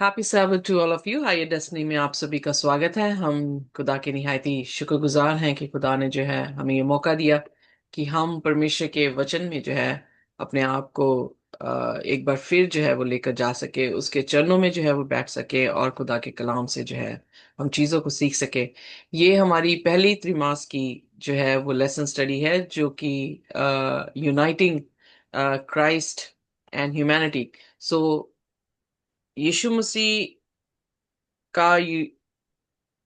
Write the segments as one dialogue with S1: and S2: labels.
S1: Happy sabbath to all of you. Hi destiny में आप सभी का स्वागत है। हम खुदा के निहायती शुक्रगुजार हैं कि खुदा ने जो है हमें ये मौका दिया कि हम परमेश्वर के वचन में जो है अपने आप को एक बार फिर जो है वो लेकर जा सके, उसके चरणों में जो है वो बैठ सके और खुदा के कलाम से जो है हम चीज़ों को सीख सके। ये हमारी पहली त्रिमास की जो है वो लेसन स्टडी है, जो कि यूनाइटिंग क्राइस्ट एंड ह्यूमैनिटी। सो यीशु मसीह का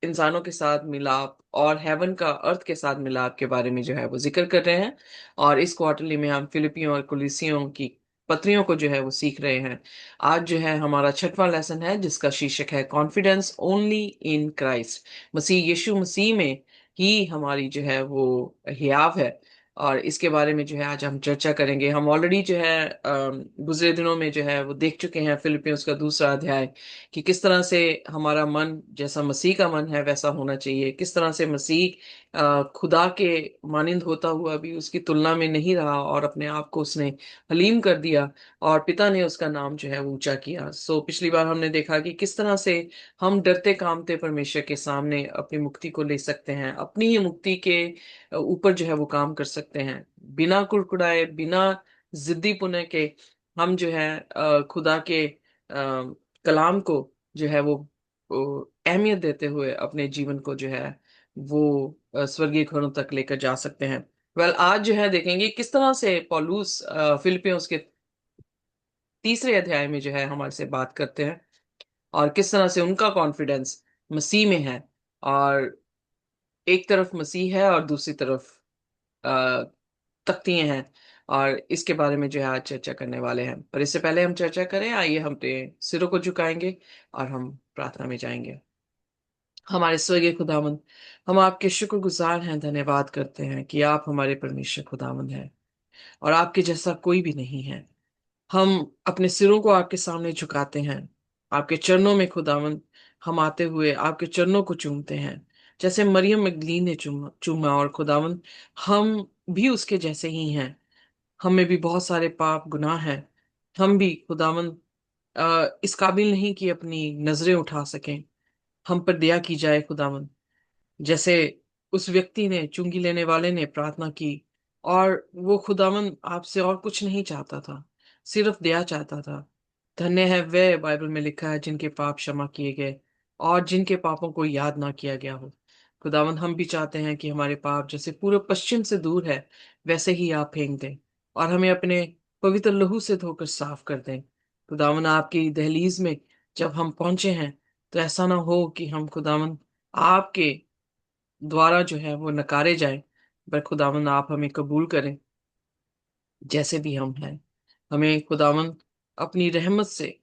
S1: इंसानों के साथ मिलाप और हेवन का अर्थ के साथ मिलाप के बारे में जो है वो जिक्र कर रहे हैं। और इस क्वार्टरली में हम फिलिपियों और कुलिसियों की पत्रियों को जो है वो सीख रहे हैं। आज जो है हमारा छठवां लेसन है, जिसका शीर्षक है कॉन्फिडेंस ओनली इन क्राइस्ट। मसीह यीशु मसीह में ही हमारी जो है वो हियाव है। और इसके बारे में जो है आज हम चर्चा करेंगे। हम ऑलरेडी जो है गुजरे दिनों में जो है वो देख चुके हैं फिलिपियंस का दूसरा अध्याय, कि किस तरह से हमारा मन जैसा मसीह का मन है वैसा होना चाहिए। किस तरह से मसीह खुदा के मानिंद होता हुआ भी उसकी तुलना में नहीं रहा और अपने आप को उसने हलीम कर दिया, और पिता ने उसका नाम जो है वो ऊंचा किया। सो पिछली बार हमने देखा कि किस तरह से हम डरते कामते परमेश्वर के सामने अपनी मुक्ति को ले सकते हैं, अपनी ही मुक्ति के ऊपर जो है वो काम कर सकते हैं, बिना कुड़कुड़ाए, बिना जिद्दी पुने के। हम जो है खुदा के कलाम को जो है वो अहमियत देते हुए अपने जीवन को जो है वो स्वर्गीय घरों तक लेकर जा सकते हैं। आज जो है देखेंगे किस तरह से पौलुस फिलिपियों के तीसरे अध्याय में जो है हमारे से बात करते हैं, और किस तरह से उनका कॉन्फिडेंस मसीह में है। और एक तरफ मसीह है और दूसरी तरफ अ, तख्तियां हैं। और इसके बारे में जो है आज चर्चा करने वाले हैं। पर इससे पहले हम चर्चा करें, आइए हम अपने सिरों को झुकाएंगे और हम प्रार्थना में जाएंगे। हमारे स्वर्गीय खुदावंद, हम आपके शुक्रगुजार हैं, धन्यवाद करते हैं कि आप हमारे परमेश्वर खुदावंद हैं और आपके जैसा कोई भी नहीं है। हम अपने सिरों को आपके सामने झुकाते हैं, आपके चरणों में खुदावंद। हम आते हुए आपके चरणों को चूमते हैं, जैसे मरियम मगदलीन ने चूमा चूमा। और खुदावंद, हम भी उसके जैसे ही हैं। हमें भी बहुत सारे पाप गुनाह हैं। हम भी खुदावंद इस काबिल नहीं कि अपनी नजरें उठा सकें। हम पर दया की जाए खुदावंद। जैसे उस व्यक्ति ने, चुंगी लेने वाले ने प्रार्थना की, और वो खुदावन आपसे और कुछ नहीं चाहता था, सिर्फ दया चाहता था। धन्य है वे, बाइबल में लिखा है, जिनके पाप क्षमा किए गए और जिनके पापों को याद ना किया गया हो। खुदावन, हम भी चाहते हैं कि हमारे पाप जैसे पूर्व पश्चिम से दूर है, वैसे ही आप फेंक दें और हमें अपने पवित्र लहू से धोकर साफ कर दें। खुदावन, आपकी दहलीज में जब हम पहुंचे हैं, तो ऐसा ना हो कि हम खुदावन आपके द्वारा जो है वो नकारे जाएं, पर खुदावंद आप हमें कबूल करें जैसे भी हम हैं। हमें खुदावंद अपनी रहमत से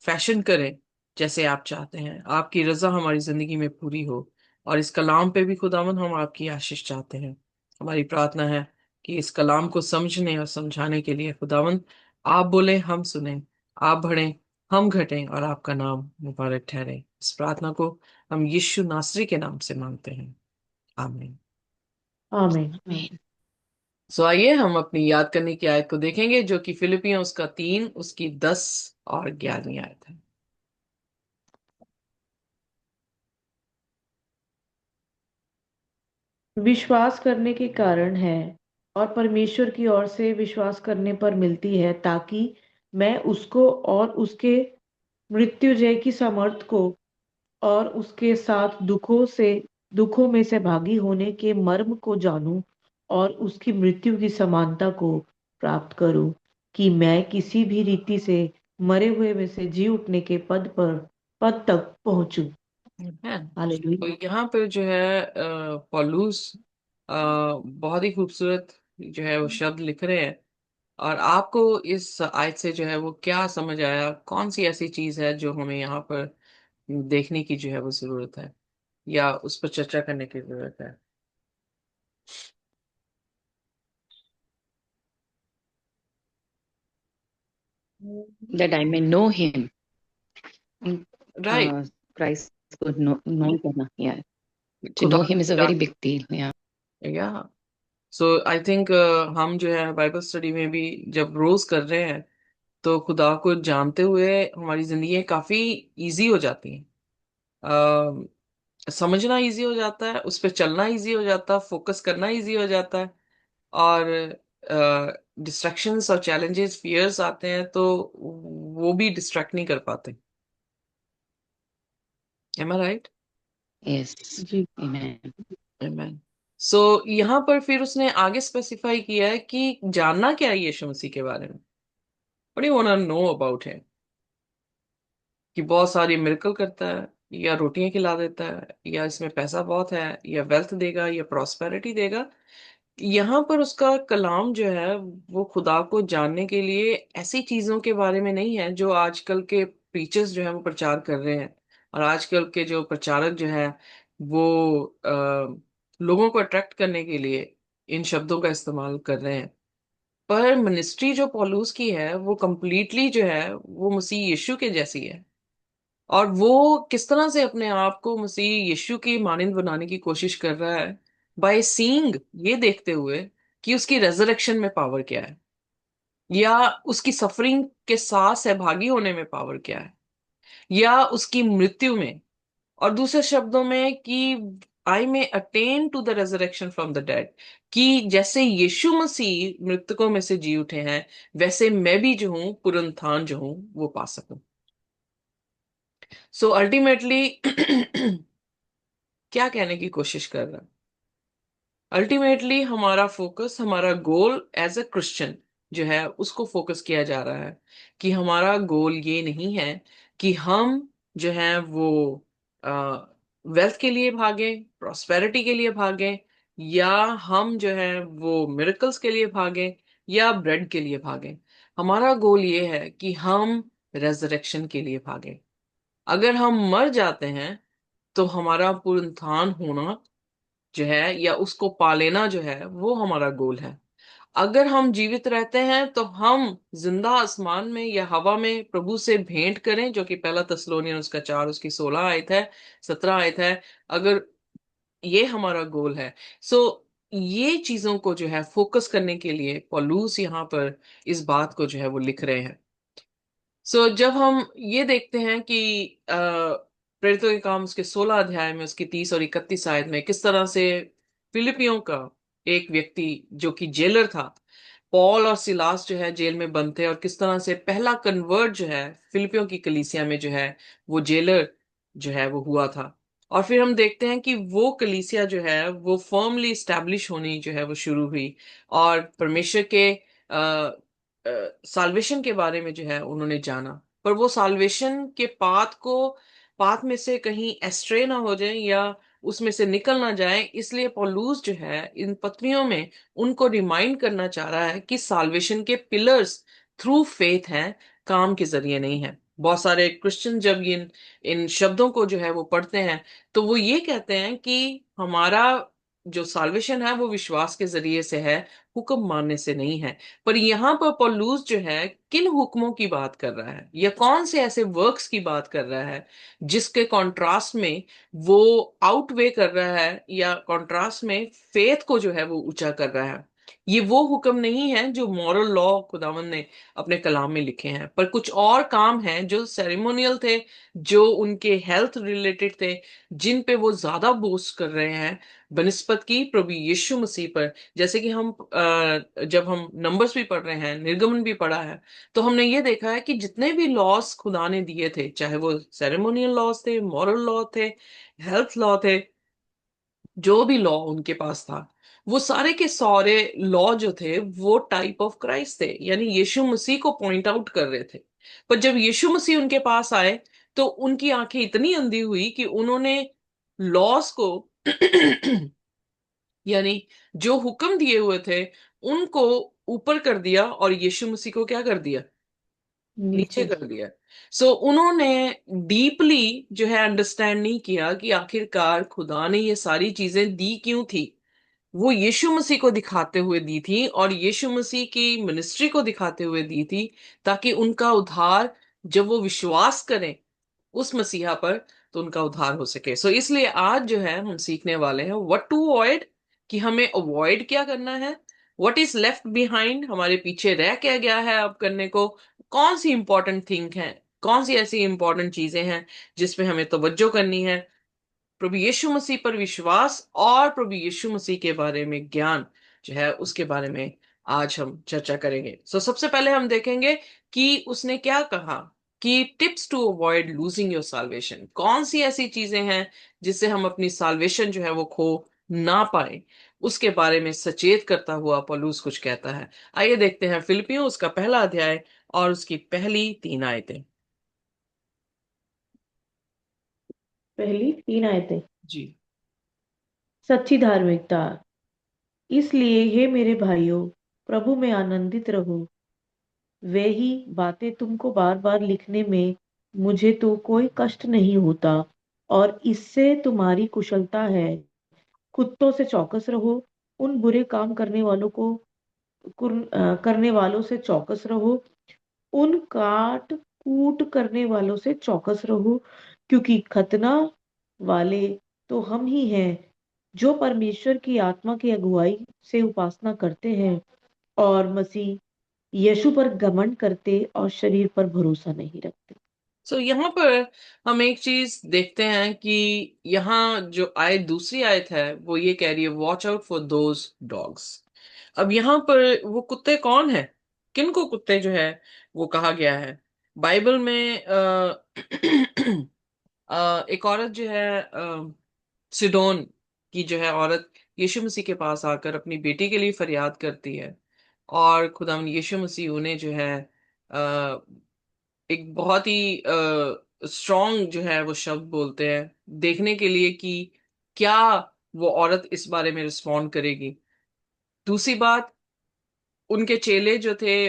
S1: फैशन करें जैसे आप चाहते हैं। आपकी रजा हमारी जिंदगी में पूरी हो। और इस कलाम पे भी खुदावंद हम आपकी आशीष चाहते हैं। हमारी प्रार्थना है कि इस कलाम को समझने और समझाने के लिए खुदावंद आप बोले हम सुने, आप बढ़ें हम घटें, और आपका नाम मुबारक ठहरे। इस प्रार्थना को हम यीशु नासरी के नाम से मांगते हैं, आमीन।
S2: आमीन आमीन।
S1: सो आइए हम अपनी याद करने की आयत को देखेंगे, जो कि फिलिपियों उसका 3 उसकी 10 और 11वीं आयत है।
S2: विश्वास करने के कारण है और परमेश्वर की ओर से विश्वास करने पर मिलती है, ताकि मैं उसको और उसके मृत्युजय की समर्थ को और उसके साथ दुखों में से भागी होने के मर्म को जानूं और उसकी मृत्यु की समानता को प्राप्त करूं, कि मैं किसी भी रीति से मरे हुए में से जी उठने के पद तक पहुंचूं।
S1: है। तो
S2: हालेलुया।
S1: यहाँ पर जो है पौलुस बहुत ही खूबसूरत जो है वो शब्द लिख रहे हैं। और आपको इस आयत से जो है वो क्या समझ आया? कौन सी ऐसी चीज है जो हमें यहाँ पर देखने की जो है वो जरूरत है, या उस पर चर्चा करने की जरूरत है?
S3: That I may know him.
S1: Right.
S3: Christ को know करना, yeah. To
S1: खुदा
S3: know him is a very big deal, yeah.
S1: या सो आई थिंक हम जो है बाइबल स्टडी में भी जब रोज कर रहे हैं, तो खुदा को जानते हुए हमारी जिंदगी काफी इजी हो जाती हैं। समझना इजी हो जाता है, उस पर चलना इजी हो जाता है, फोकस करना इजी हो जाता है। और डिस्ट्रैक्शंस और चैलेंजेस फियर्स आते हैं तो वो भी डिस्ट्रैक्ट नहीं कर पाते। M I right?
S3: Yes.
S2: Ji.
S3: Amen.
S1: आमेन। सो यहाँ पर फिर उसने आगे स्पेसिफाई किया है कि जानना क्या है यीशु मसीह के बारे में। What you want to know about him? कि बहुत सारी मिरेकल करता है, या रोटियां खिला देता है, या इसमें पैसा बहुत है, या वेल्थ देगा, या प्रॉस्पेरिटी देगा। यहाँ पर उसका कलाम जो है वो खुदा को जानने के लिए ऐसी चीजों के बारे में नहीं है जो आजकल के प्रीचर्स जो है वो प्रचार कर रहे हैं। और आजकल के जो प्रचारक जो है वो लोगों को अट्रैक्ट करने के लिए इन शब्दों का इस्तेमाल कर रहे हैं। पर मिनिस्ट्री जो पौलुस की है वो कंप्लीटली जो है वो मसीह यीशु के जैसी है। और वो किस तरह से अपने आप को मसीह यीशु की मानिंद बनाने की कोशिश कर रहा है, बाय सीइंग, ये देखते हुए कि उसकी रेजरेक्शन में पावर क्या है, या उसकी सफरिंग के साथ सहभागी होने में पावर क्या है, या उसकी मृत्यु में। और दूसरे शब्दों में कि I may attain to the resurrection from the dead, कि जैसे यीशु मसीह मृतकों में से जी उठे हैं वैसे मैं भी जो हूं पुनरुत्थान जो हूं वो पा सकूं। सो अल्टीमेटली क्या कहने की कोशिश कर रहा है? अल्टीमेटली हमारा फोकस, हमारा गोल एज अ क्रिश्चियन जो है उसको फोकस किया जा रहा है कि हमारा गोल ये नहीं है कि हम जो है वो वेल्थ के लिए भागें, प्रॉस्पेरिटी के लिए भागें, या हम जो है वो मिरेकल्स के लिए भागें, या ब्रेड के लिए भागें। हमारा गोल ये है कि हम रेजरेक्शन के लिए भागें। अगर हम मर जाते हैं तो हमारा पुनरुत्थान होना जो है या उसको पा लेना जो है वो हमारा गोल है। अगर हम जीवित रहते हैं तो हम जिंदा आसमान में या हवा में प्रभु से भेंट करें, जो कि पहला तस्सलोनियन उसका 4 उसकी 16 आयत है, 17 आयत है। अगर ये हमारा गोल है, सो ये चीजों को जो है फोकस करने के लिए पौलुस यहाँ पर इस बात को जो है वो लिख रहे हैं। जब हम ये देखते हैं कि प्रेरितों के काम उसके 16 अध्याय में उसकी 30 और 31 आयत में किस तरह से फिलिपियों का एक व्यक्ति जो कि जेलर था, पॉल और सिलास जो है जेल में बंद थे, और किस तरह से पहला कन्वर्ट जो है फिलिपियों की कलीसिया में जो है वो जेलर जो है वो हुआ था। और फिर हम देखते हैं कि वो कलीसिया जो है वो फर्मली स्टैब्लिश होनी जो है वो शुरू हुई, और परमेश्वर के साल्वेशन के बारे में जो है उन्होंने जाना। पर वो साल्वेशन के पाथ में से कहीं एस्ट्रे ना हो जाए या उसमें से निकल ना जाए, इसलिए पौलुस जो है इन पत्रियों में उनको रिमाइंड करना चाह रहा है कि साल्वेशन के पिलर्स थ्रू फेथ हैं, काम के जरिए नहीं है। बहुत सारे क्रिश्चियन जब इन इन शब्दों को जो है वो पढ़ते हैं तो वो ये कहते हैं कि हमारा जो साल्वेशन है वो विश्वास के जरिए से है, हुक्म मानने से नहीं है। पर यहाँ पर पौलुस जो है किन हुक्मों की बात कर रहा है, या कौन से ऐसे वर्क्स की बात कर रहा है जिसके कॉन्ट्रास्ट में वो आउटवे कर रहा है, या कॉन्ट्रास्ट में फेथ को जो है वो ऊंचा कर रहा है। ये वो हुक्म नहीं है जो मॉरल लॉ खुदावन ने अपने कलाम में लिखे हैं, पर कुछ और काम हैं जो सेरेमोनियल थे, जो उनके हेल्थ रिलेटेड थे, जिन पे वो ज्यादा बोस्ट कर रहे हैं बनिस्पत की प्रभु यीशु मसीह पर। जैसे कि हम जब हम नंबर्स भी पढ़ रहे हैं, निर्गमन भी पढ़ा है, तो हमने ये देखा है कि जितने भी लॉस खुदा ने दिए थे, चाहे वो सेरेमोनियल लॉस थे, मॉरल लॉ थे, हेल्थ लॉ थे, जो भी लॉ उनके पास था, वो सारे के सारे लॉ जो थे वो टाइप ऑफ क्राइस्ट थे, यानी यीशु मसीह को पॉइंट आउट कर रहे थे। पर जब यीशु मसीह उनके पास आए तो उनकी आंखें इतनी अंधी हुई कि उन्होंने लॉस को यानी जो हुक्म दिए हुए थे उनको ऊपर कर दिया, और यीशु मसीह को क्या कर दिया? नीचे
S2: नीचे।
S1: कर दिया। उन्होंने डीपली जो है अंडरस्टैंड नहीं किया कि आखिरकार खुदा ने ये सारी चीजें दी क्यों थी। वो यीशु मसीह को दिखाते हुए दी थी, और यीशु मसीह की मिनिस्ट्री को दिखाते हुए दी थी, ताकि उनका उद्धार, जब वो विश्वास करें उस मसीहा पर, तो उनका उद्धार हो सके। इसलिए आज जो है हम सीखने वाले हैं व्हाट टू अवॉइड, कि हमें अवॉइड क्या करना है, व्हाट इज लेफ्ट बिहाइंड, हमारे पीछे रह क्या गया है अब करने को, कौन सी इंपॉर्टेंट थिंग है, कौन सी ऐसी इंपॉर्टेंट चीजें हैं जिसपे हमें तवज्जो करनी है। प्रभु यीशु मसीह पर विश्वास और प्रभु यीशु मसीह के बारे में ज्ञान जो है उसके बारे में आज हम चर्चा करेंगे। सबसे पहले हम देखेंगे कि उसने क्या कहा कि tips to avoid losing your salvation, कौन सी ऐसी चीजें हैं जिससे हम अपनी साल्वेशन जो है वो खो ना पाए, उसके बारे में सचेत करता हुआ पौलुस कुछ कहता है। आइए देखते हैं फिलिपियों उसका पहला अध्याय और उसकी पहली 3 आयतें।
S2: पहली 3 आयतें।
S1: जी।
S2: सच्ची धार्मिकता। इसलिए हे मेरे भाइयों, प्रभु में आनंदित रहो। वे ही बातें तुमको बार बार लिखने में मुझे तो कोई कष्ट नहीं होता, और इससे तुम्हारी कुशलता है। कुत्तों से चौकस रहो, उन बुरे काम करने वालों से चौकस रहो, उन काट कूट करने वालों से चौकस रहो, क्योंकि खतना वाले तो हम ही हैं, जो परमेश्वर की आत्मा की अगुवाई से उपासना करते हैं, और मसीह यीशु पर घमंड करते और शरीर पर भरोसा नहीं रखते।
S1: यहाँ पर हम एक चीज देखते हैं कि यहाँ जो आयत, दूसरी आयत है, वो ये कह रही है watch out for those dogs. अब यहाँ पर वो कुत्ते कौन है, किनको कुत्ते जो है वो कहा गया है। बाइबल में एक औरत जो है सिडोन की जो है औरत यीशु मसीह के पास आकर अपनी बेटी के लिए फरियाद करती है, और खुदावंद यीशु मसीह उन्हें जो है एक बहुत ही स्ट्रॉन्ग जो है वो शब्द बोलते हैं देखने के लिए कि क्या वो औरत इस बारे में रिस्पॉन्ड करेगी। दूसरी बात, उनके चेले जो थे,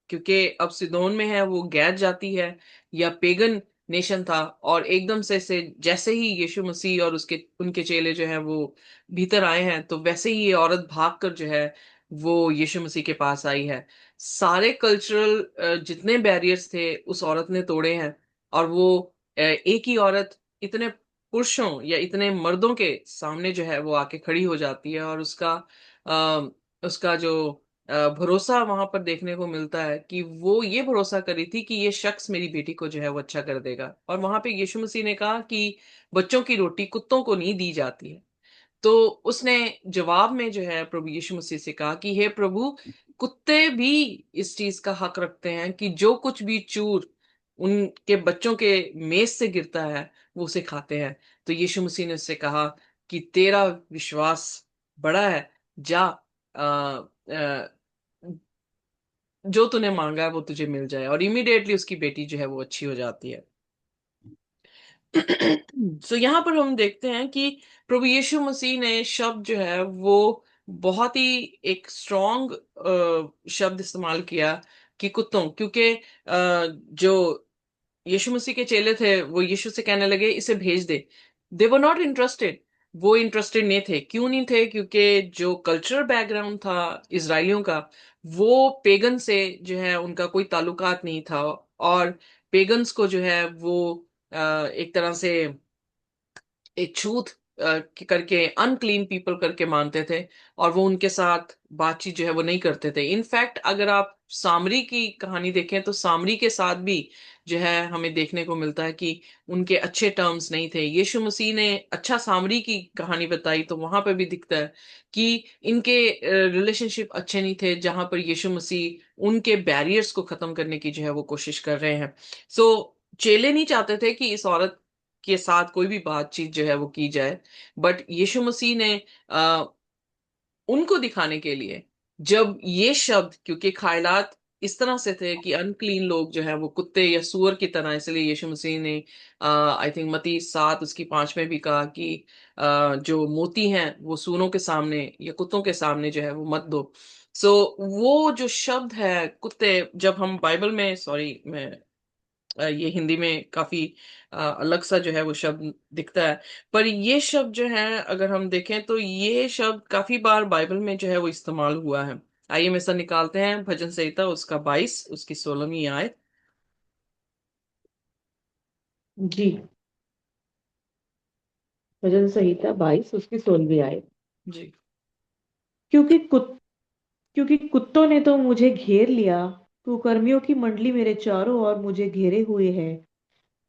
S1: क्योंकि अब सिदोन में है, वो गैर जाति है या पेगन नेशन था, और एकदम से जैसे ही यीशु मसीह और उसके उनके चेले जो हैं वो भीतर आए हैं, तो वैसे ही ये औरत भागकर जो है वो यीशु मसीह के पास आई है। सारे कल्चरल जितने बैरियर्स थे उस औरत ने तोड़े हैं, और वो एक ही औरत इतने पुरुषों या इतने मर्दों के सामने जो है वो आके खड़ी हो जाती है, और उसका जो भरोसा वहां पर देखने को मिलता है कि वो ये भरोसा करी थी कि ये शख्स मेरी बेटी को जो है वो अच्छा कर देगा। और वहां पे यीशु मसीह ने कहा कि बच्चों की रोटी कुत्तों को नहीं दी जाती है। तो उसने जवाब में जो है प्रभु यीशु मसीह से कहा कि हे प्रभु, कुत्ते भी इस चीज का हक रखते हैं कि जो कुछ भी चूर उनके बच्चों के मेज से गिरता है वो उसे खाते हैं। तो यीशु मसीह ने उससे कहा कि तेरा विश्वास बड़ा है, जा, अ, जो तूने मांगा है वो तुझे मिल जाए। और इमीडिएटली उसकी बेटी जो है वो अच्छी हो जाती है। यहाँ पर हम देखते हैं कि प्रभु यीशु मसीह ने शब्द जो है वो बहुत ही एक स्ट्रॉन्ग शब्द इस्तेमाल किया कि कुत्तों, क्योंकि जो यीशु मसीह के चेले थे वो यीशु से कहने लगे इसे भेज दे। दे वर नॉट इंटरेस्टेड, वो इंटरेस्टेड नहीं थे। क्यों नहीं थे? क्योंकि जो कल्चरल बैकग्राउंड था इसराइलियों का, वो पेगन से जो है उनका कोई ताल्लुकात नहीं था, और पेगन्स को जो है वो एक तरह से एक छूत करके, अनक्लीन पीपल करके मानते थे, और वो उनके साथ बातचीत जो है वो नहीं करते थे। इनफैक्ट अगर आप सामरी की कहानी देखें तो सामरी के साथ भी जो है हमें देखने को मिलता है कि उनके अच्छे टर्म्स नहीं थे। यीशु मसीह ने अच्छा सामरी की कहानी बताई तो वहां पर भी दिखता है कि इनके रिलेशनशिप अच्छे नहीं थे, जहां पर यीशु मसीह उनके बैरियर्स को खत्म करने की जो है वो कोशिश कर रहे हैं। सो चेले नहीं चाहते थे कि इस औरत के साथ कोई भी बातचीत जो है वो की जाए, बट यीशु मसीह ने आ, उनको दिखाने के लिए, जब ये शब्द, क्योंकि ख्यालात इस तरह से थे कि अनक्लीन लोग जो है वो कुत्ते या सूअर की तरह, इसलिए यीशु मसीह ने आई थिंक मत्ती 7 उसकी 5 में भी कहा कि जो मोती हैं वो सूअरों के सामने या कुत्तों के सामने जो है वो मत दो। सो वो जो शब्द है कुत्ते, जब हम बाइबल में, सॉरी मैं ये हिंदी में काफी अलग सा जो है वो शब्द दिखता है, पर ये शब्द जो है अगर हम देखें तो ये शब्द काफी बार बाइबल में जो है वो इस्तेमाल हुआ है। आइए हम ऐसा निकालते हैं भजन संहिता उसका 22 उसकी 16वीं आयत।
S2: जी। भजन संहिता 22 उसकी 16वीं आयत।
S1: जी।
S2: क्योंकि कुत क्योंकि कुत्तों ने तो मुझे घेर लिया, कुकर्मियों की मंडली मेरे चारों ओर मुझे घेरे हुए है।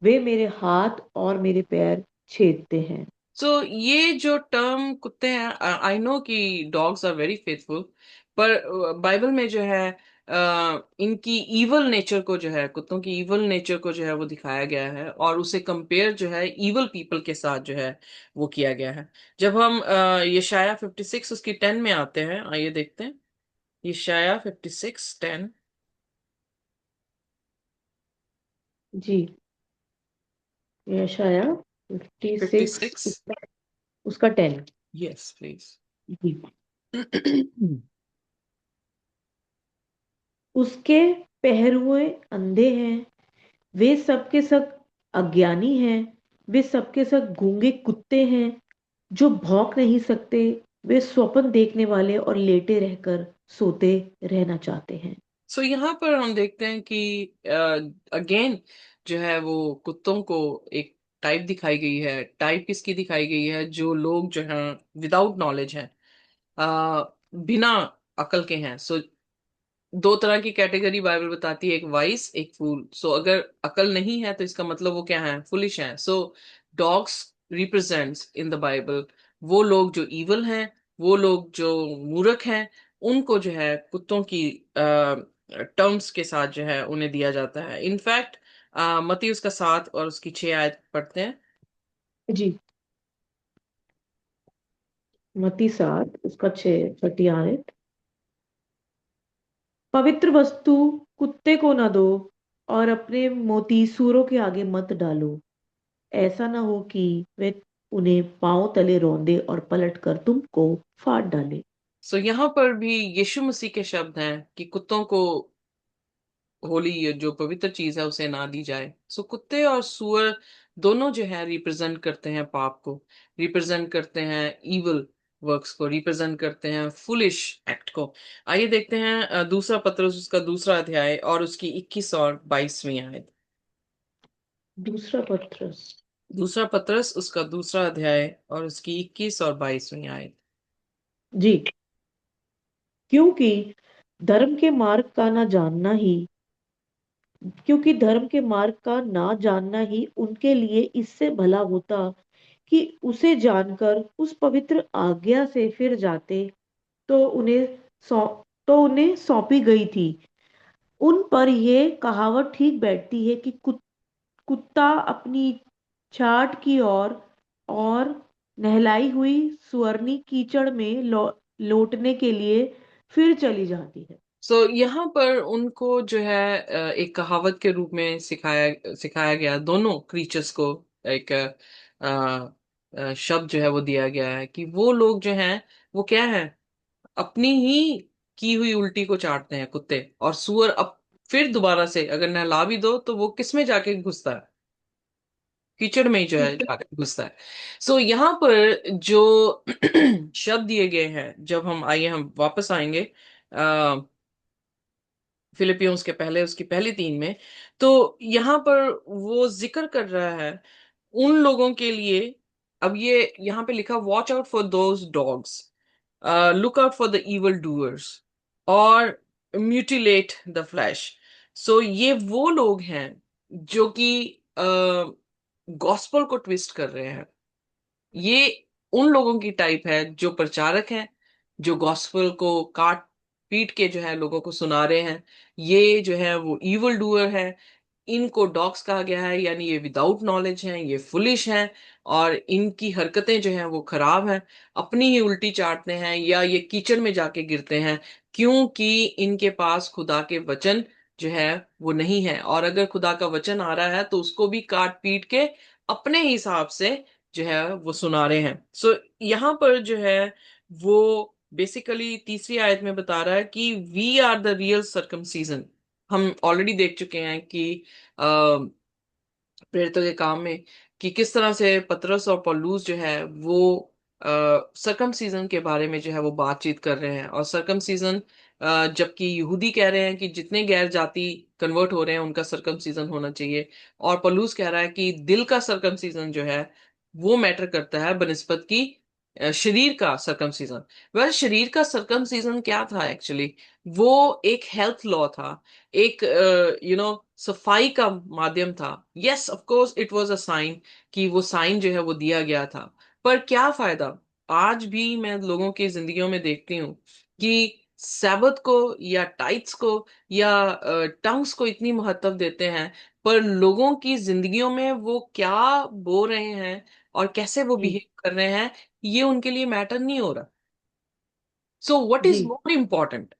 S2: वे मेरे हाथ और मेरे पैर छेदते हैं।
S1: सो ये जो टर्म कुत्ते हैं, आई नो कि डॉग्स आर वेरी फेथफुल, पर बाइबल में जो है इनकी ईवल नेचर को जो है, कुत्तों की ईवल नेचर को जो है वो दिखाया गया है, और उसे कंपेयर जो है ईवल पीपल के साथ जो है वो किया गया है। जब हम यशाया 56 उसकी 10 में आते हैं, आइए देखते हैं। यशाया 56:10।
S2: जी, यशाया 56
S1: 56।
S2: उसका 10।
S1: Yes please.
S2: जी। उसके पहरुए अंधे हैं, वे सबके सब अज्ञानी हैं, वे सबके सब गूंगे कुत्ते हैं जो भौंक नहीं सकते। वे स्वप्न देखने वाले और लेटे रहकर सोते रहना चाहते हैं।
S1: सो यहाँ पर हम देखते हैं कि अगेन जो है वो कुत्तों को एक टाइप दिखाई गई है। टाइप किसकी दिखाई गई है? जो लोग जो हैं विदाउट नॉलेज हैं, बिना अकल के हैं। सो दो तरह की कैटेगरी बाइबल बताती है, एक वाइस एक फूल। सो अगर अकल नहीं है तो इसका मतलब वो क्या है? फुलिश है। So dogs represents in the Bible वो लोग जो इवल हैं, वो लोग जो मूर्ख हैं, उनको जो है कुत्तों की टर्म्स के साथ जो है उन्हें दिया जाता है। इनफैक्ट मत्ती उसका 7 और उसकी 6 आयत पढ़ते हैं।
S2: जी, मत्ती 7 उसका 6 छठी आयत। पवित्र वस्तु कुत्ते को न दो और अपने मोती सूरों के आगे मत डालो, ऐसा ना हो कि वे उन्हें पांव तले रौंदे और पलट कर तुमको फाड़ डाले।
S1: सो यहाँ पर भी यीशु मसीह के शब्द हैं कि कुत्तों को होली, ये जो पवित्र चीज है उसे ना दी जाए। सो कुत्ते और सुअर दोनों जो है रिप्रेजेंट करते हैं पाप को, रिप्रेजेंट करते हैं इवल वर्क्स को, रिप्रेजेंट करते हैं फुलिश एक्ट को। आइए देखते हैं दूसरा पत्रस उसका दूसरा अध्याय और उसकी 21 और 22वीं आयत।
S2: दूसरा पत्रस।
S1: दूसरा पत्रस उसका दूसरा अध्याय और उसकी 21 और 22वीं आयत।
S2: जी, क्योंकि धर्म के मार्ग का ना जानना ही क्योंकि धर्म के मार्ग का ना जानना ही उनके लिए इससे भला होता कि उसे जानकर उस पवित्र आज्ञा से फिर जाते तो सौ तो उन्हें सौंपी गई थी। उन पर यह कहावत ठीक बैठती है कि कुत्ता अपनी छाट की ओर और नहलाई हुई सुअरनी कीचड़ में लौटने के लिए फिर चली जाती है।
S1: सो यहाँ पर उनको जो है एक कहावत के रूप में सिखाया सिखाया गया, दोनों क्रीचर्स को एक शब्द जो है वो दिया गया है कि वो लोग जो हैं वो क्या है? अपनी ही की हुई उल्टी को चाटते हैं कुत्ते, और सुअर अब फिर दोबारा से अगर नहला भी दो तो वो किस में जाके घुसता है? कीचड़ में ही जो है
S2: कीचड़।
S1: जाके घुसता है। सो यहाँ पर जो शब्द दिए गए हैं, जब हम आइए हम वापस आएंगे फिलिपियंस के पहले उसकी पहली 3 में, तो यहाँ पर वो जिक्र कर रहा है उन लोगों के लिए। अब ये यहाँ पे लिखा, watch out for those dogs, look out for the evil doers और म्यूटिलेट द फ्लैश। सो ये वो लोग हैं जो कि गॉस्पल को ट्विस्ट कर रहे हैं। ये उन लोगों की टाइप है जो प्रचारक हैं, जो गॉस्पेल को काट पीट के जो है लोगों को सुना रहे हैं। ये जो है वो इवल डूअर है। इनको डॉग्स कहा गया है, यानी ये विदाउट नॉलेज हैं, ये फुलिश हैं, और इनकी हरकतें जो हैं वो खराब हैं। अपनी ही उल्टी चाटते हैं या ये कीचड़ में जाके गिरते हैं, क्योंकि इनके पास खुदा के वचन जो है वो नहीं है। और अगर खुदा का वचन आ रहा है तो उसको भी काट पीट के अपने हिसाब से जो है वो सुना रहे हैं। सो यहाँ पर जो है वो बेसिकली तीसरी आयत में बता रहा है कि we are the real circumcision. हम ऑलरेडी देख चुके हैं कि प्रेरितों के काम में कि किस तरह से पतरस और पौलुस जो है वो सरकमसीजन के बारे में जो है वो बातचीत कर रहे हैं। और सरकमसीजन, जबकि यहूदी कह रहे हैं कि जितने गैर जाति कन्वर्ट हो रहे हैं उनका सरकमसीजन होना चाहिए, और पौलुस कह रहा है कि दिल का सरकमसीजन जो है वो मैटर करता है बनिस्बत की शरीर का सरकमसीजन। वह शरीर का सरकमसीजन क्या था एक्चुअली? वो एक हेल्थ लॉ था, एक सफाई का माध्यम था। Yes, of course it was a sign, कि वो साइन जो है वो दिया गया था। पर क्या फायदा? आज भी मैं लोगों की जिंदगियों में देखती हूँ कि सैबत को या टाइट्स को या टंग्स को इतनी महत्व देते हैं, पर लोगों की जिंदगियों में वो क्या बो रहे हैं और कैसे वो
S2: जी।
S1: बिहेव कर रहे हैं, ये उनके लिए मैटर नहीं हो रहा। सो व्हाट
S2: जी।
S1: Is more important?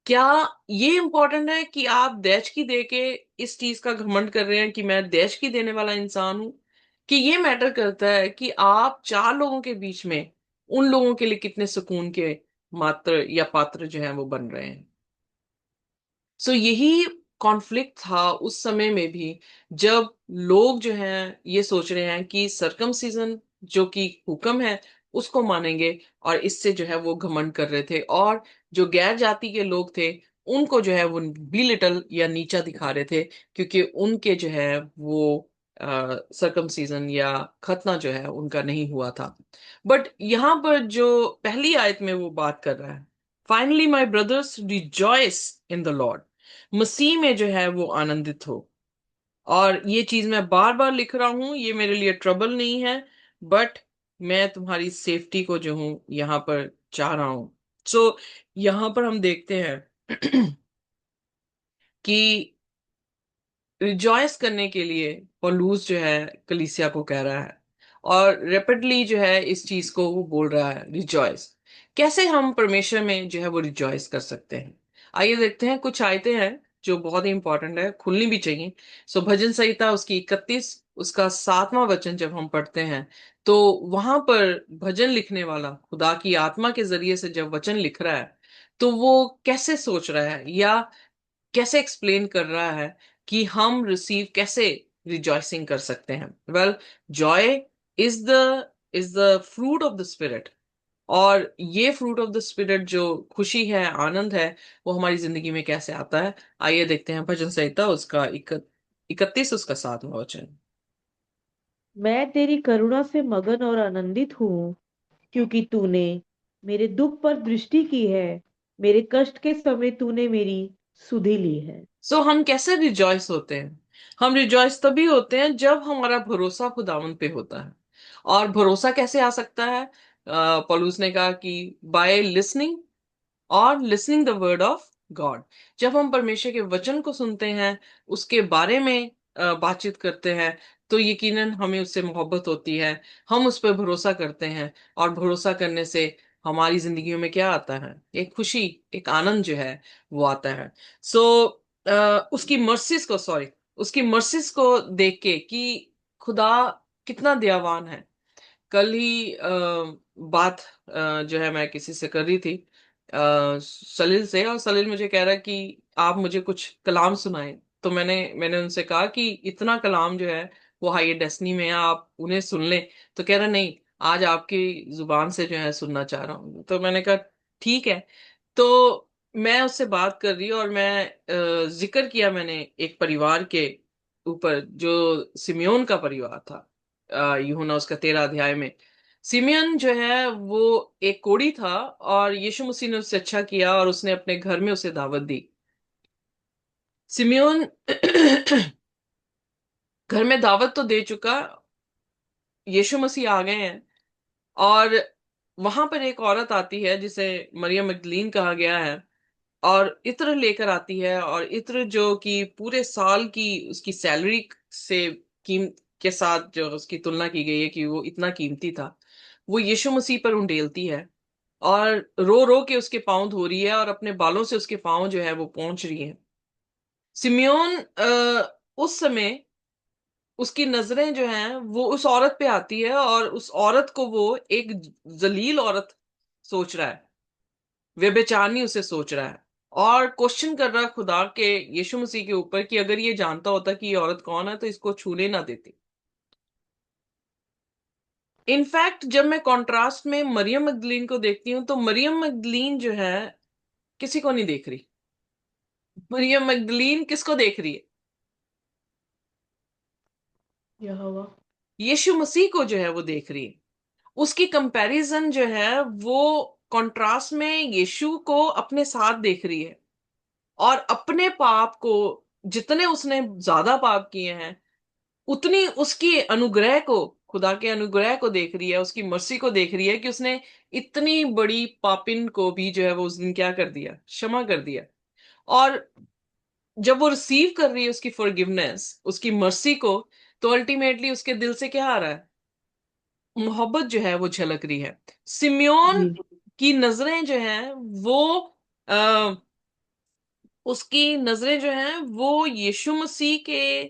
S1: क्या ये इम्पोर्टेंट है कि आप दहेज की दे के इस चीज का घमंड कर रहे हैं कि मैं दहेज की देने वाला इंसान हूं? कि ये मैटर करता है कि आप चार लोगों के बीच में उन लोगों के लिए कितने सुकून के मात्र या पात्र जो है वो बन रहे हैं? सो यही कॉन्फ्लिक्ट था उस समय में भी, जब लोग जो हैं ये सोच रहे हैं कि सरकमसीजन जो कि हुक्म है उसको मानेंगे, और इससे जो है वो घमंड कर रहे थे, और जो गैर जाति के लोग थे उनको जो है वो बिलिटल या नीचा दिखा रहे थे, क्योंकि उनके जो है वो सरकमसीजन या खतना जो है उनका नहीं हुआ था। बट यहाँ पर जो पहली आयत में वो बात कर रहा है, finally my brothers rejoice in the Lord, मसीह में जो है वो आनंदित हो। और ये चीज मैं बार बार लिख रहा हूं, ये मेरे लिए ट्रबल नहीं है, बट मैं तुम्हारी सेफ्टी को जो हूं यहाँ पर चाह रहा हूं। सो यहाँ पर हम देखते हैं कि रिजॉयस करने के लिए पौलुस जो है कलीसिया को कह रहा है, और रेपिडली जो है इस चीज को वो बोल रहा है, रिजॉयस। कैसे हम परमेश्वर में जो है वो रिजॉयस कर सकते हैं? आइए देखते हैं, कुछ आयतें हैं जो बहुत ही इंपॉर्टेंट है, खुलनी भी चाहिए। सो भजन संहिता उसकी 31 उसका 7वां वचन जब हम पढ़ते हैं, तो वहां पर भजन लिखने वाला खुदा की आत्मा के जरिए से जब वचन लिख रहा है, तो वो कैसे सोच रहा है या कैसे एक्सप्लेन कर रहा है कि हम रिसीव कैसे रिजॉइसिंग कर सकते हैं? Well, Joy is the is the fruit of the spirit. और ये फ्रूट ऑफ द स्पिरिट जो खुशी है, आनंद है, वो हमारी जिंदगी में कैसे आता है? आइए देखते हैं भजन संहिता उसका 31 उसका 7वां वचन।
S2: मैं तेरी करुणा से मगन और आनंदित हूँ, क्योंकि तूने मेरे दुख पर दृष्टि की है। मेरे कष्ट के समय तूने मेरी सुधि ली है।
S1: सो हम कैसे रिजॉइस होते हैं? हम रिजॉइस तभी होते हैं जब हमारा भरोसा खुदावंद पे होता है। और भरोसा कैसे आ सकता है? पौलुस ने कहा कि बाय लिसनिंग, और listening the word of God. जब हम परमेश्वर के वचन को सुनते हैं, उसके बारे में बातचीत करते हैं, तो यकीनन हमें उससे मोहब्बत होती है, हम उस पर भरोसा करते हैं। और भरोसा करने से हमारी जिंदगियों में क्या आता है? एक खुशी, एक आनंद जो है वो आता है। सो उसकी मर्सिस को, सॉरी, उसकी मर्सिस को देख के कि खुदा कितना दयावान है। कल ही बात जो है मैं किसी से कर रही थी, सलील से, और सलील मुझे कह रहा है कि आप मुझे कुछ कलाम सुनाएं। तो मैंने उनसे कहा कि इतना कलाम जो है वो हाई डेस्टिनी में है, आप उन्हें सुन लें। तो कह रहा नहीं, आज आपकी जुबान से जो है सुनना चाह रहा हूँ। तो मैंने कहा ठीक है। तो मैं उससे बात कर रही और मैं जिक्र किया मैंने एक परिवार के ऊपर जो सिमियोन का परिवार था। यूहन्ना उसका 13 अध्याय में सिमियन जो है वो एक कोढ़ी था, और यीशु मसीह ने उससे अच्छा किया और उसने अपने घर में उसे दावत दी। सिमियोन घर में दावत तो दे चुका, यीशु मसीह आ गए हैं, और वहां पर एक औरत आती है जिसे मरियम मगदलीन कहा गया है, और इत्र लेकर आती है, और इत्र जो कि पूरे साल की उसकी सैलरी से कीम के साथ जो उसकी तुलना की गई है कि वो इतना कीमती था, वो यीशु मसीह पर उंडेलती है, और रो रो के उसके पांव धो रही है, और अपने बालों से उसके पांव जो है वो पोंछ रही है। सिमियोन उस समय उसकी नजरें जो हैं वो उस औरत पे आती है, और उस औरत को वो एक जलील औरत सोच रहा है, व्यभिचारिणी उसे सोच रहा है, और क्वेश्चन कर रहा है खुदा के यीशु मसीह के ऊपर कि अगर ये जानता होता कि ये औरत कौन है तो इसको छूने ना देती। इनफैक्ट जब मैं कॉन्ट्रास्ट में मरियम मगदलीन को देखती हूँ, तो मरियम मगदलीन जो है किसी को नहीं देख रही। मरियम मगदलीन किसको देख रही है?
S2: यहोवा।
S1: यीशु मसीह को जो है वो देख रही है। उसकी कंपैरिजन जो है वो कॉन्ट्रास्ट में यीशु को अपने साथ देख रही है, और अपने पाप को, जितने उसने ज्यादा पाप किए हैं, उतनी उसकी अनुग्रह को, खुदा के अनुग्रह को देख रही है, उसकी मर्सी को देख रही है कि उसने इतनी बड़ी पापिन को भी जो है वो उस दिन क्या कर दिया, क्षमा कर दिया। और जब वो रिसीव कर रही है उसकी फॉरगिवनेस, उसकी मर्सी को, तो अल्टीमेटली उसके दिल से क्या आ रहा है, मोहब्बत जो है वो झलक रही है। सिम्योन
S2: जी
S1: की नजरें जो हैं वो, आ, उसकी नजरें जो हैं वो यीशु मसीह के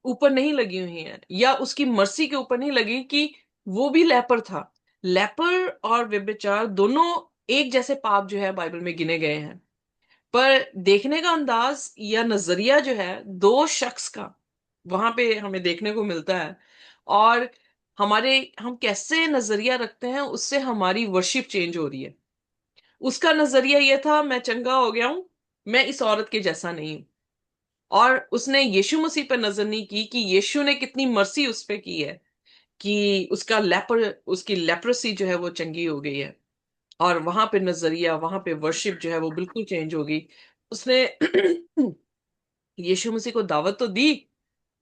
S1: ऊपर नहीं लगी हुई हैं, या उसकी मर्सी के ऊपर नहीं लगी कि वो भी लेपर था। लेपर और व्यभिचार दोनों एक जैसे पाप जो है बाइबल में गिने गए हैं, पर देखने का अंदाज या नजरिया जो है दो शख्स का वहां पे हमें देखने को मिलता है। और हम कैसे नजरिया रखते हैं उससे हमारी वर्शिप चेंज हो रही है। उसका नजरिया ये था, मैं चंगा हो गया हूं, मैं इस औरत के जैसा नहीं हूं। और उसने यीशु मसीह पर नजर नहीं की कि यीशु ने कितनी मर्सी उस पे की है, कि उसकी लेप्रोसी जो है वो चंगी हो गई है। और वहां पे नजरिया, वहां पे वर्शिप जो है वो बिल्कुल चेंज हो गई। उसने यीशु मसीह को दावत तो दी,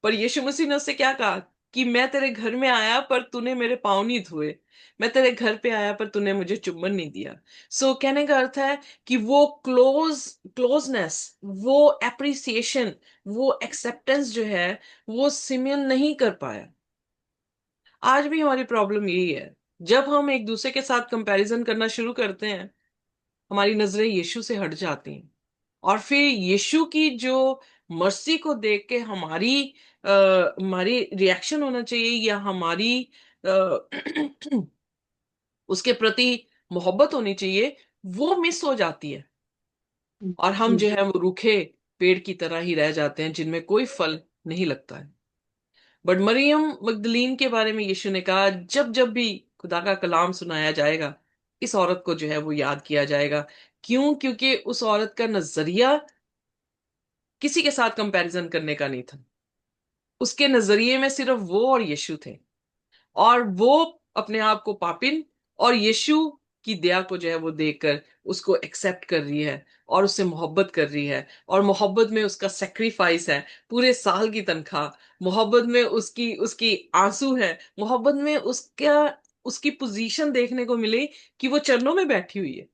S1: पर यीशु मसीह ने उससे क्या कहा कि मैं तेरे घर में आया पर तूने मेरे पाँव नहीं धोए, मैं तेरे घर पे आया पर तूने मुझे चुम्बन नहीं दिया। कहने का अर्थ है कि वो क्लोजनेस, वो एप्रिसिएशन, वो एक्सेप्टेंस जो है वो सिमियन नहीं कर पाया। आज भी हमारी प्रॉब्लम यही है, जब हम एक दूसरे के साथ कंपैरिजन करना शुरू करते हैं, हमारी नजरें यीशु से हट जाती हैं। और फिर यीशु की जो मर्सी को देख के हमारी रिएक्शन होना चाहिए, या हमारी आ, उसके प्रति मोहब्बत होनी चाहिए, वो मिस हो जाती है। और हम
S2: जी
S1: जो है वो रूखे पेड़ की तरह ही रह जाते हैं जिनमें कोई फल नहीं लगता है। बट मरियम मगदलीन के बारे में यीशु ने कहा, जब जब भी खुदा का कलाम सुनाया जाएगा, इस औरत को जो है वो याद किया जाएगा। क्यों? क्योंकि उस औरत का नजरिया किसी के साथ कंपैरिजन करने का नहीं था। उसके नजरिए में सिर्फ वो और यीशु थे, और वो अपने आप को पापिन और यीशु की दया को जो है वो देखकर उसको एक्सेप्ट कर रही है, और उससे मोहब्बत कर रही है। और मोहब्बत में उसका सेक्रीफाइस है, पूरे साल की तनख्वाह। मोहब्बत में उसकी उसकी आंसू है। मोहब्बत में उसकी पोजीशन देखने को मिली कि वो चरणों में बैठी हुई है।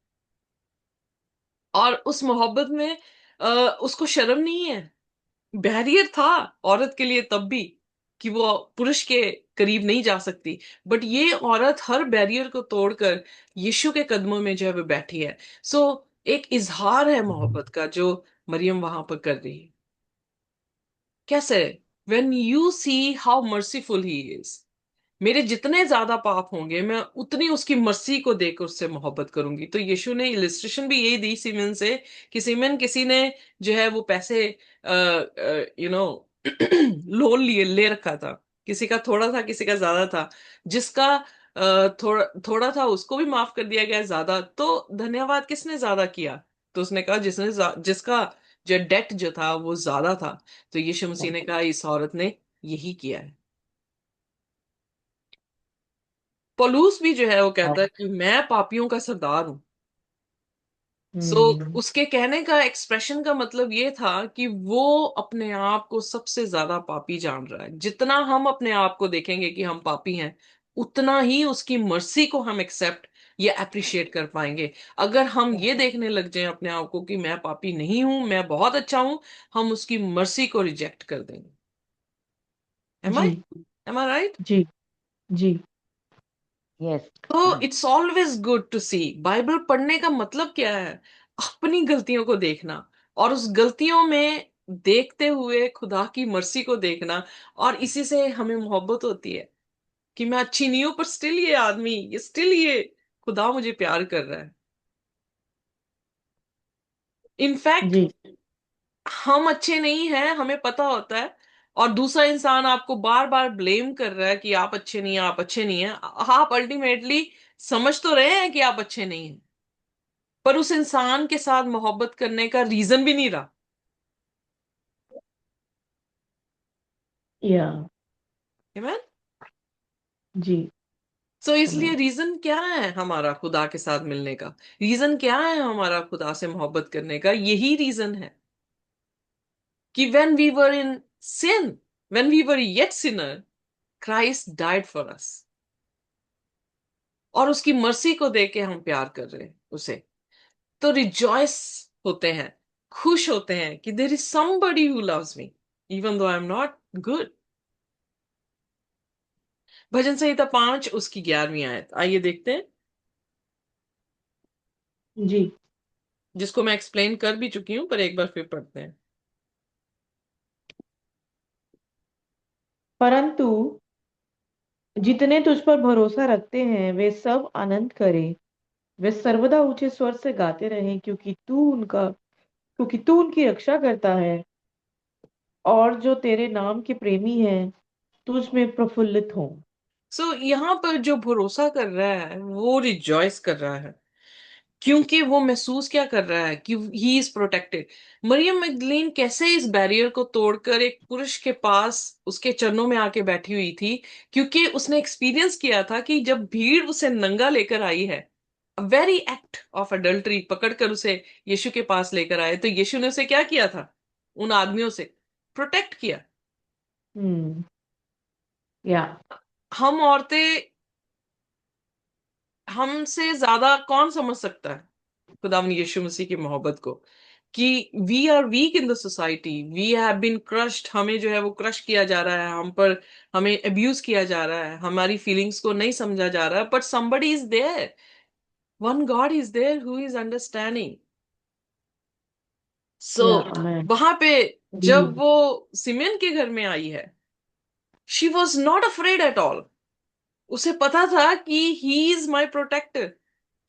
S1: और उस मोहब्बत में उसको शर्म नहीं है। बैरियर था औरत के लिए तब भी कि वो पुरुष के करीब नहीं जा सकती, बट ये औरत हर बैरियर को तोड़कर यीशु के कदमों में जो है वो बैठी है। एक इजहार है मोहब्बत का जो मरियम वहां पर कर रही है। कैसे? When you see how merciful he is, मेरे जितने ज्यादा पाप होंगे मैं उतनी उसकी मर्सी को देकर उससे मोहब्बत करूंगी। तो यीशु ने इलिस्ट्रेशन भी यही दी सीमेन से, कि सीमेन किसी ने जो है वो पैसे लोन लिए ले रखा था। किसी का थोड़ा था, किसी का ज्यादा था। जिसका थोड़ा था उसको भी माफ कर दिया गया, ज्यादा तो धन्यवाद किसने ज्यादा किया? तो उसने कहा जिसका जो डेट जो था वो ज्यादा था। तो यीशु मसीह ने कहा इस औरत ने यही किया है। पौलुस भी जो है वो कहता है कि मैं पापियों का सरदार हूं।
S2: हम्म
S1: उसके कहने का, एक्सप्रेशन का मतलब ये था कि वो अपने आप को सबसे ज्यादा पापी जान रहा है। जितना हम अपने आप को देखेंगे कि हम पापी हैं, उतना ही उसकी मर्सी को हम एक्सेप्ट या अप्रिशिएट कर पाएंगे। अगर हम ये देखने लग जाएं अपने आप को कि मैं पापी नहीं हूं, मैं बहुत अच्छा हूं, हम उसकी मर्सी को रिजेक्ट कर देंगे। एम आई
S2: जी
S1: एम आई राइट?
S2: जी जी
S3: यस।
S1: तो it's always good to see, Bible पढ़ने का मतलब क्या है? अपनी गलतियों को देखना, और उस गलतियों में देखते हुए खुदा की मर्सी को देखना। और इसी से हमें मोहब्बत होती है कि मैं अच्छी नहीं हूं, पर स्टिल ये खुदा मुझे प्यार कर रहा है। इनफैक्ट
S2: जी
S1: हम अच्छे नहीं हैं, हमें पता होता है, और दूसरा इंसान आपको बार बार ब्लेम कर रहा है कि आप अच्छे नहीं हैं, आप अच्छे नहीं हैं। आप अल्टीमेटली समझ तो रहे हैं कि आप अच्छे नहीं हैं, पर उस इंसान के साथ मोहब्बत करने का रीजन भी नहीं रहा।
S2: या
S1: Amen?
S2: जी
S1: सो इसलिए
S2: Amen.
S1: रीजन क्या है हमारा खुदा के साथ मिलने का, रीजन क्या है हमारा खुदा से मोहब्बत करने का? यही रीजन है कि when we were in sin, when we were yet sinner, Christ died for us। और उसकी मर्सी को देख के हम प्यार कर रहे हैं उसे, तो रिजॉइस होते हैं, खुश होते हैं कि there is somebody who loves me even though I am not good. भजन संहिता 5 उसकी 11वीं आयत, आइए देखते हैं,
S2: जी।
S1: जिसको मैं एक्सप्लेन कर भी चुकी हूं पर एक बार फिर पढ़ते हैं।
S2: परंतु जितने तुझ पर भरोसा रखते हैं वे सब आनंद करें, वे सर्वदा ऊंचे स्वर से गाते रहें, क्योंकि तू उनकी रक्षा करता है, और जो तेरे नाम के प्रेमी हैं तुझ में प्रफुल्लित हो।
S1: सो यहाँ पर जो भरोसा कर रहा है वो रिजॉइस कर रहा है, क्योंकि वो महसूस क्या कर रहा है कि ही इज प्रोटेक्टेड। मरियम मैगदलीन कैसे इस बैरियर को तोड़कर एक पुरुष के पास उसके चरणों में आके बैठी हुई थी? क्योंकि उसने एक्सपीरियंस किया था कि जब भीड़ उसे नंगा लेकर आई है, वेरी एक्ट ऑफ अडल्ट्री पकड़कर उसे यीशु के पास लेकर आए, तो यीशु ने उसे क्या किया था? उन आदमियों से प्रोटेक्ट किया।
S2: हम्म। या।
S1: हम औरतें, हमसे ज्यादा कौन समझ सकता है खुदावन यीशु मसीह की मोहब्बत को? कि we are weak in the society, we have been crushed, हमें जो है वो क्रश किया जा रहा है, हम पर हमें अब्यूज किया जा रहा है, हमारी फीलिंग्स को नहीं समझा जा रहा है, but somebody is there, one God is there who is understanding. So
S2: yeah. मैं।
S1: वहां पे जब वो सिमेन के घर में आई है, she was not afraid at all. उसे पता था कि he is my protector,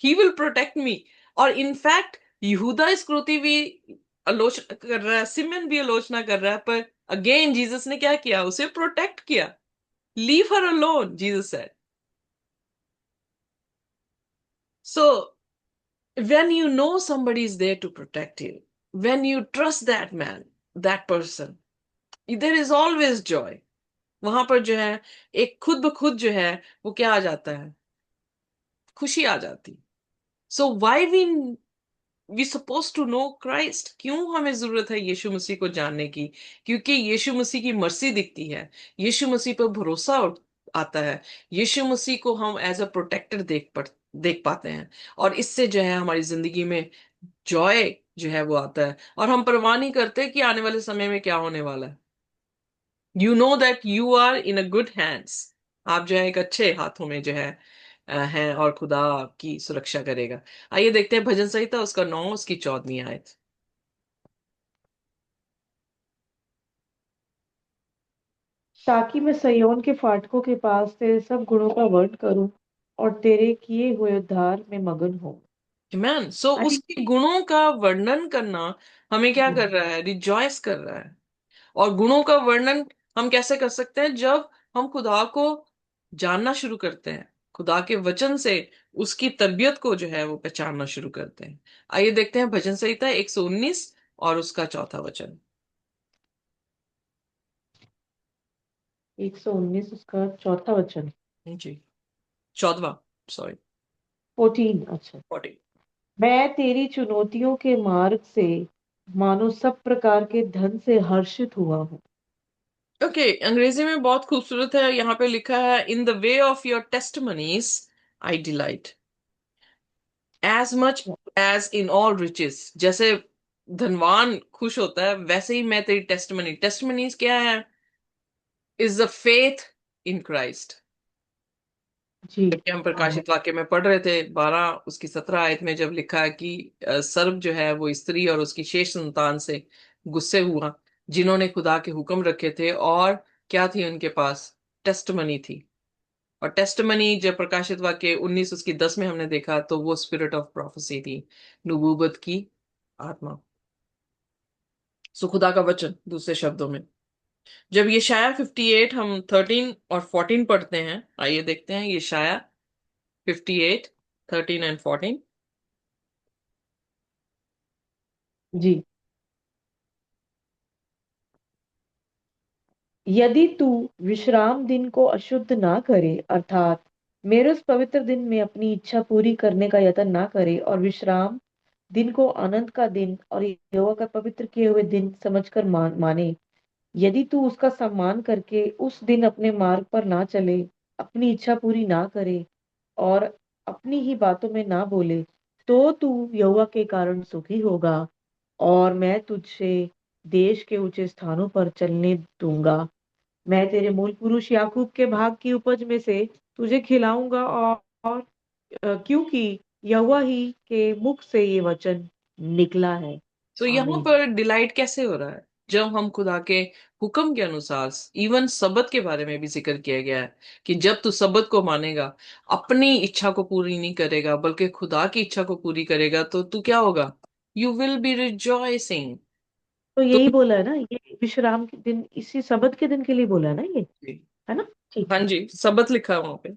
S1: he will protect me. और इनफैक्ट यहूदा इस्करियोती भी आलोचना कर रहा है, सिमन भी आलोचना कर रहा है, पर अगेन जीसस ने क्या किया? उसे प्रोटेक्ट किया। Leave her alone, Jesus said. So when you know somebody is there to protect you, when you trust that man, that person, there is always joy। वहां पर जो है एक खुद ब खुद जो है वो क्या आ जाता है? खुशी आ जाती। So why we suppose to know Christ, क्यों हमें जरूरत है यीशु मसीह को जानने की? क्योंकि यीशु मसीह की मर्सी दिखती है, यीशु मसीह पर भरोसा आता है, यीशु मसीह को हम एज अ प्रोटेक्टर देख पाते हैं। और इससे जो है हमारी जिंदगी में जॉय जो है वो आता है, और हम परवाह नहीं करते कि आने वाले समय में क्या होने वाला है। You know that you are in a good hands, आप जो है एक अच्छे हाथों में जो है हैं, और खुदा आपकी सुरक्षा करेगा। आइए देखते हैं भजन संहिता उसका 9 उसकी 14वीं आयत।
S2: ताकि मैं सयोन के फाटकों के पास तेरे सब गुणों का वर्ण करूं और तेरे किए हुए उद्धार में मगन हूं।
S1: Man, so
S2: I think.
S1: उसके गुणों का वर्णन करना हमें क्या कर रहा है? रिजॉयस कर रहा है। और गुणों का वर्णन हम कैसे कर सकते हैं? जब हम खुदा को जानना शुरू करते हैं, खुदा के वचन से उसकी तरबियत को जो है वो पहचानना शुरू करते हैं। आइए देखते हैं भजन संहिता 119 और उसका चौथा वचन।
S2: 119 उसका चौथा वचन।
S1: जी, 14वां, सॉरी,
S2: 14। अच्छा।
S1: 40।
S2: मैं तेरी चुनौतियों के मार्ग से मानो सब प्रकार के धन से हर्षित हुआ हूँ।
S1: ओके, अंग्रेजी में बहुत खूबसूरत है, यहाँ पे लिखा है in the way of your testimonies I delight as much as in all riches. जैसे धनवान खुश होता है, वैसे ही मैं तेरी टेस्टमनीज क्या है? Is the faith in Christ.
S2: जी।
S1: जबकि हम
S2: हाँ।
S1: प्रकाशित वाक्य में पढ़ रहे थे 12 उसकी 17 आयत में, जब लिखा है कि सर्प जो है वो स्त्री और उसकी शेष संतान से गुस्से हुआ, जिन्होंने खुदा के हुक्म रखे थे, और क्या थी उनके पास? टेस्टमनी थी। और टेस्टमनी जब प्रकाशित वाक्य 19 उसकी 10 में हमने देखा, तो वो स्पिरिट ऑफ प्रोफेसी थी, नबूवत की आत्मा। सो खुदा का वचन दूसरे शब्दों में, जब ये शाया 58 हम 13 और 14 पढ़ते हैं, आइए देखते हैं ये शाया 58 13 एंड 14।
S2: जी। यदि तू विश्राम दिन को अशुद्ध ना करे, अर्थात मेरे उस पवित्र दिन में अपनी इच्छा पूरी करने का यत्न ना करे और विश्राम दिन को आनंद का दिन और यहोवा का पवित्र किए हुए दिन समझकर माने। यदि तू उसका सम्मान करके उस दिन अपने मार्ग पर ना चले, अपनी इच्छा पूरी ना करे और अपनी ही बातों में ना बोले, तो तू यहोवा के कारण सुखी होगा और मैं तुझसे देश के ऊंचे स्थानों पर चलने दूंगा। मैं तेरे मूल पुरुष याकूब के भाग की उपज में से तुझे खिलाऊंगा और क्योंकि यहोवा ही के मुख से ये वचन निकला है।
S1: तो यहाँ
S2: आमीन।
S1: पर डिलाइट कैसे हो रहा है? जब हम खुदा के हुक्म के अनुसार, इवन सबत के बारे में भी जिक्र किया गया है कि जब तू सबत को मानेगा, अपनी इच्छा को पूरी नहीं करेगा बल्कि खुदा की इच्छा को पूरी करेगा, तो तू क्या होगा? You will be rejoicing.
S2: तो
S1: तो
S2: यही बोला है ना, ये विश्राम के दिन, इसी सबत के दिन के लिए बोला है ना ये, है ना? ठीक
S1: हाँ
S2: है।
S1: जी, सबत लिखा है वहां पे।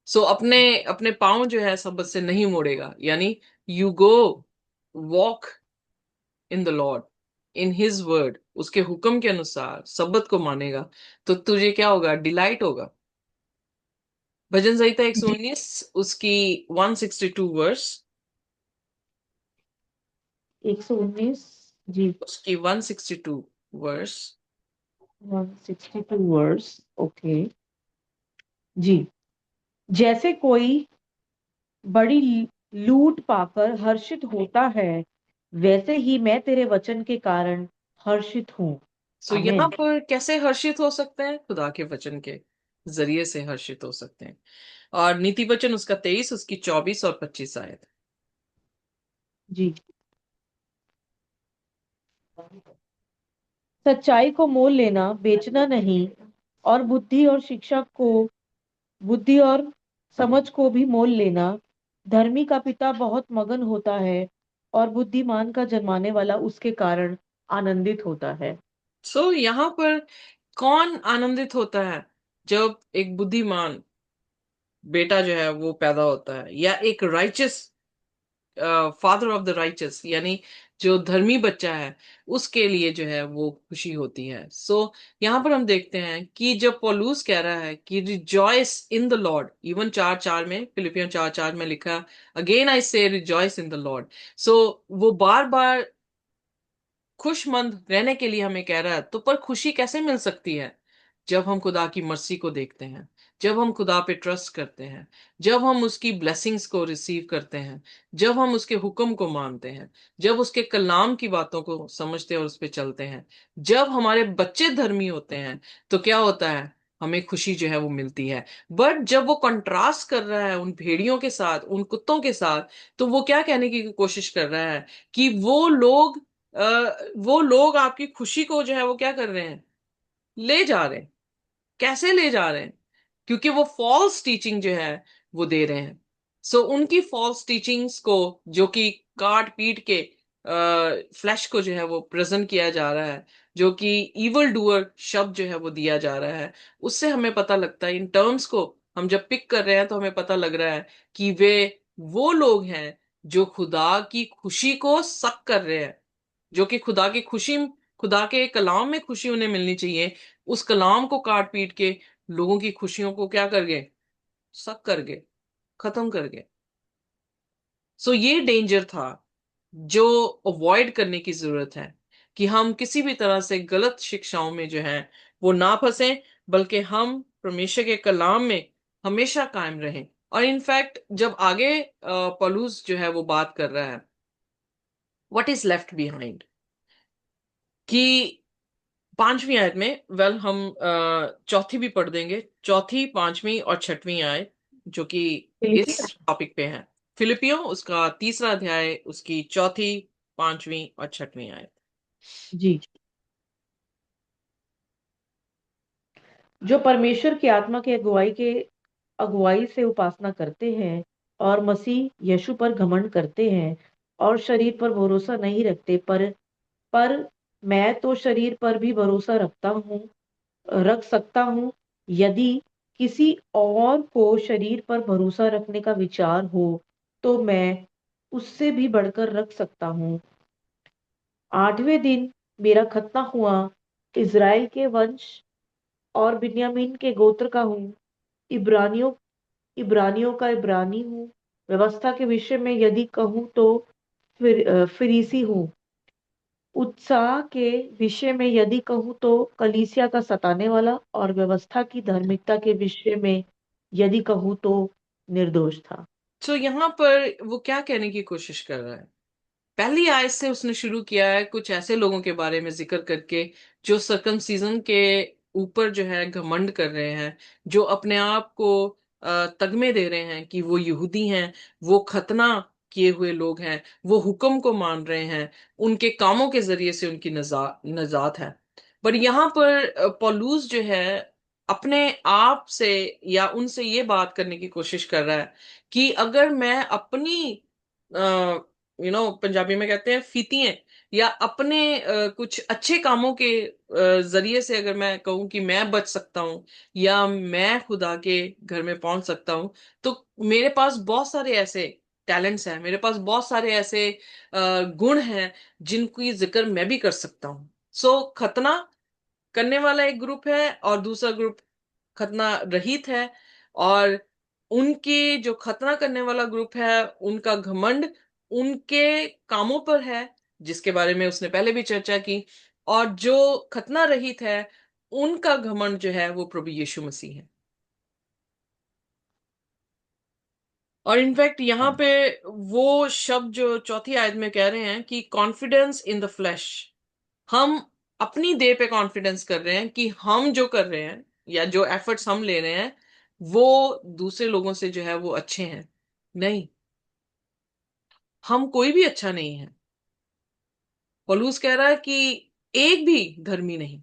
S1: सो अपने अपने पाँव जो है सबत से नहीं मोड़ेगा, यानी you go walk in the Lord, in his word, उसके हुक्म के अनुसार सबत को मानेगा, तो तुझे क्या होगा? डिलाइट होगा। भजन संहिता
S2: जी।
S1: 119, उसकी 162 वर्स,
S2: 119। जी।
S1: उसकी 162 वर्स।
S2: 162 वर्स। ओके। जी। जैसे कोई बड़ी लूट पाकर हर्षित होता है, वैसे ही मैं तेरे वचन के कारण हर्षित हूँ।
S1: सो यहाँ
S2: आमीन।
S1: पर कैसे हर्षित हो सकते हैं? खुदा के वचन के जरिए से हर्षित हो सकते हैं। और नीति वचन उसका 23, उसकी 24 और 25 आयत।
S2: जी। सच्चाई को मोल लेना, बेचना नहीं, और बुद्धि और समझ को भी मोल लेना। धर्मी का पिता बहुत मगन होता है और बुद्धिमान का जन्माने वाला उसके कारण आनंदित होता है।
S1: सो यहाँ पर कौन आनंदित होता है? जब एक बुद्धिमान बेटा जो है वो पैदा होता है, या एक righteous father of the righteous, यानी जो धर्मी बच्चा है, उसके लिए जो है वो खुशी होती है। सो यहाँ पर हम देखते हैं कि जब पौलुस कह रहा है कि rejoice in the Lord, even 4:4 में, फिलिपियन 4:4 में लिखा, अगेन आई से रिजॉइस इन द लॉर्ड। सो वो बार बार खुशमंद रहने के लिए हमें कह रहा है। तो पर खुशी कैसे मिल सकती है? जब हम खुदा की मर्सी को देखते हैं, जब हम खुदा पे ट्रस्ट करते हैं, जब हम उसकी ब्लेसिंग्स को रिसीव करते हैं, जब हम उसके हुक्म को मानते हैं, जब उसके कलाम की बातों को समझते हैं और उस पे चलते हैं, जब हमारे बच्चे धर्मी होते हैं, तो क्या होता है? हमें खुशी जो है वो मिलती है। बट जब वो कंट्रास्ट कर रहा है उन भेड़ियों के साथ, उन कुत्तों के साथ, तो वो क्या कहने की कोशिश कर रहा है? कि वो लोग आपकी खुशी को जो है वो क्या कर रहे हैं? ले जा रहे हैं। कैसे ले जा रहे हैं? क्योंकि वो फॉल्स टीचिंग जो है वो दे रहे हैं। सो उनकी फॉल्स टीचिंग्स को, जो कि काट पीट के फ्लैश को जो है वो प्रेजेंट किया जा रहा है, जो कि इवल डूअर शब्द जो है वो दिया जा रहा है, उससे हमें पता लगता है, इन टर्म्स को हम जब पिक कर रहे हैं तो हमें पता लग रहा है कि वे वो लोग हैं जो खुदा की खुशी को सक कर रहे हैं, जो कि खुदा की खुशी, खुदा के कलाम में खुशी उन्हें मिलनी चाहिए, उस कलाम को काट पीट के लोगों की खुशियों को क्या कर गए? सक कर गए, खत्म कर गए। सो ये डेंजर था जो अवॉइड करने की जरूरत है, कि हम किसी भी तरह से गलत शिक्षाओं में जो है वो ना फंसे, बल्कि हम परमेश्वर के कलाम में हमेशा कायम रहें। और इनफैक्ट जब आगे पौलुस जो है वो बात कर रहा है, व्हाट इज लेफ्ट बिहाइंड, कि 5वीं आयत में, वेल हम चौथी भी पढ़ देंगे, चौथी, 5वीं और 6वीं आयत, जो कि इस
S2: फिलिपियन।
S1: टॉपिक पे है। फिलिपियो उसका 3रा अध्याय, उसकी चौथी, 5वीं और 6वीं आयत।
S2: जी। जो परमेश्वर की आत्मा के अगुवाई से उपासना करते हैं और मसीह यीशु पर घमंड करते हैं और शरीर पर भरोसा नहीं रखते, पर मैं तो शरीर पर भी भरोसा रख सकता हूँ। यदि किसी और को शरीर पर भरोसा रखने का विचार हो, तो मैं उससे भी बढ़कर रख सकता हूँ। 8वें दिन मेरा खतना हुआ, इज़राइल के वंश और बिन्यामीन के गोत्र का हूँ। इब्रानियों इब्रानियों का इब्रानी हूँ, व्यवस्था के विषय में यदि कहूँ तो फरीसी हूँ, उत्साह के विषय में यदि कहूँ तो कलीसिया का सताने वाला, और व्यवस्था की धार्मिकता के विषय में यदि कहूँ तो निर्दोष था।
S1: तो यहाँ पर वो क्या कहने की कोशिश कर रहा है? पहली आयत से उसने शुरू किया है कुछ ऐसे लोगों के बारे में जिक्र करके जो सर्कमसीजन के ऊपर जो है घमंड कर रहे हैं, जो अपने आप को तगमे दे रहे हैं कि वो यहूदी हैं, वो खतना किए हुए लोग हैं, वो हुक्म को मान रहे हैं, उनके कामों के जरिए से उनकी नजात है। पर यहाँ पर पौलुस जो है अपने आप से या उनसे ये बात करने की कोशिश कर रहा है कि अगर मैं अपनी पंजाबी में कहते हैं फीतियां, या अपने कुछ अच्छे कामों के जरिए से अगर मैं कहूं कि मैं बच सकता हूं या मैं खुदा के घर में पहुंच सकता हूं, तो मेरे पास बहुत सारे ऐसे टैलेंट्स हैं, मेरे पास बहुत सारे ऐसे गुण हैं जिनकी जिक्र मैं भी कर सकता हूं। सो खतना करने वाला एक ग्रुप है और दूसरा ग्रुप खतना रहित है। और उनके जो खतना करने वाला ग्रुप है उनका घमंड उनके कामों पर है, जिसके बारे में उसने पहले भी चर्चा की। और जो खतना रहित है उनका घमंड जो है वो प्रभु यीशु मसीह है। और इनफैक्ट यहाँ पे वो शब्द जो चौथी आयत में कह रहे हैं कि कॉन्फिडेंस इन द फ्लैश, हम अपनी देह पे कॉन्फिडेंस कर रहे हैं कि हम जो कर रहे हैं या जो एफर्ट्स हम ले रहे हैं वो दूसरे लोगों से जो है वो अच्छे हैं। नहीं, हम कोई भी अच्छा नहीं है। पौलुस कह रहा है कि एक भी धर्मी नहीं,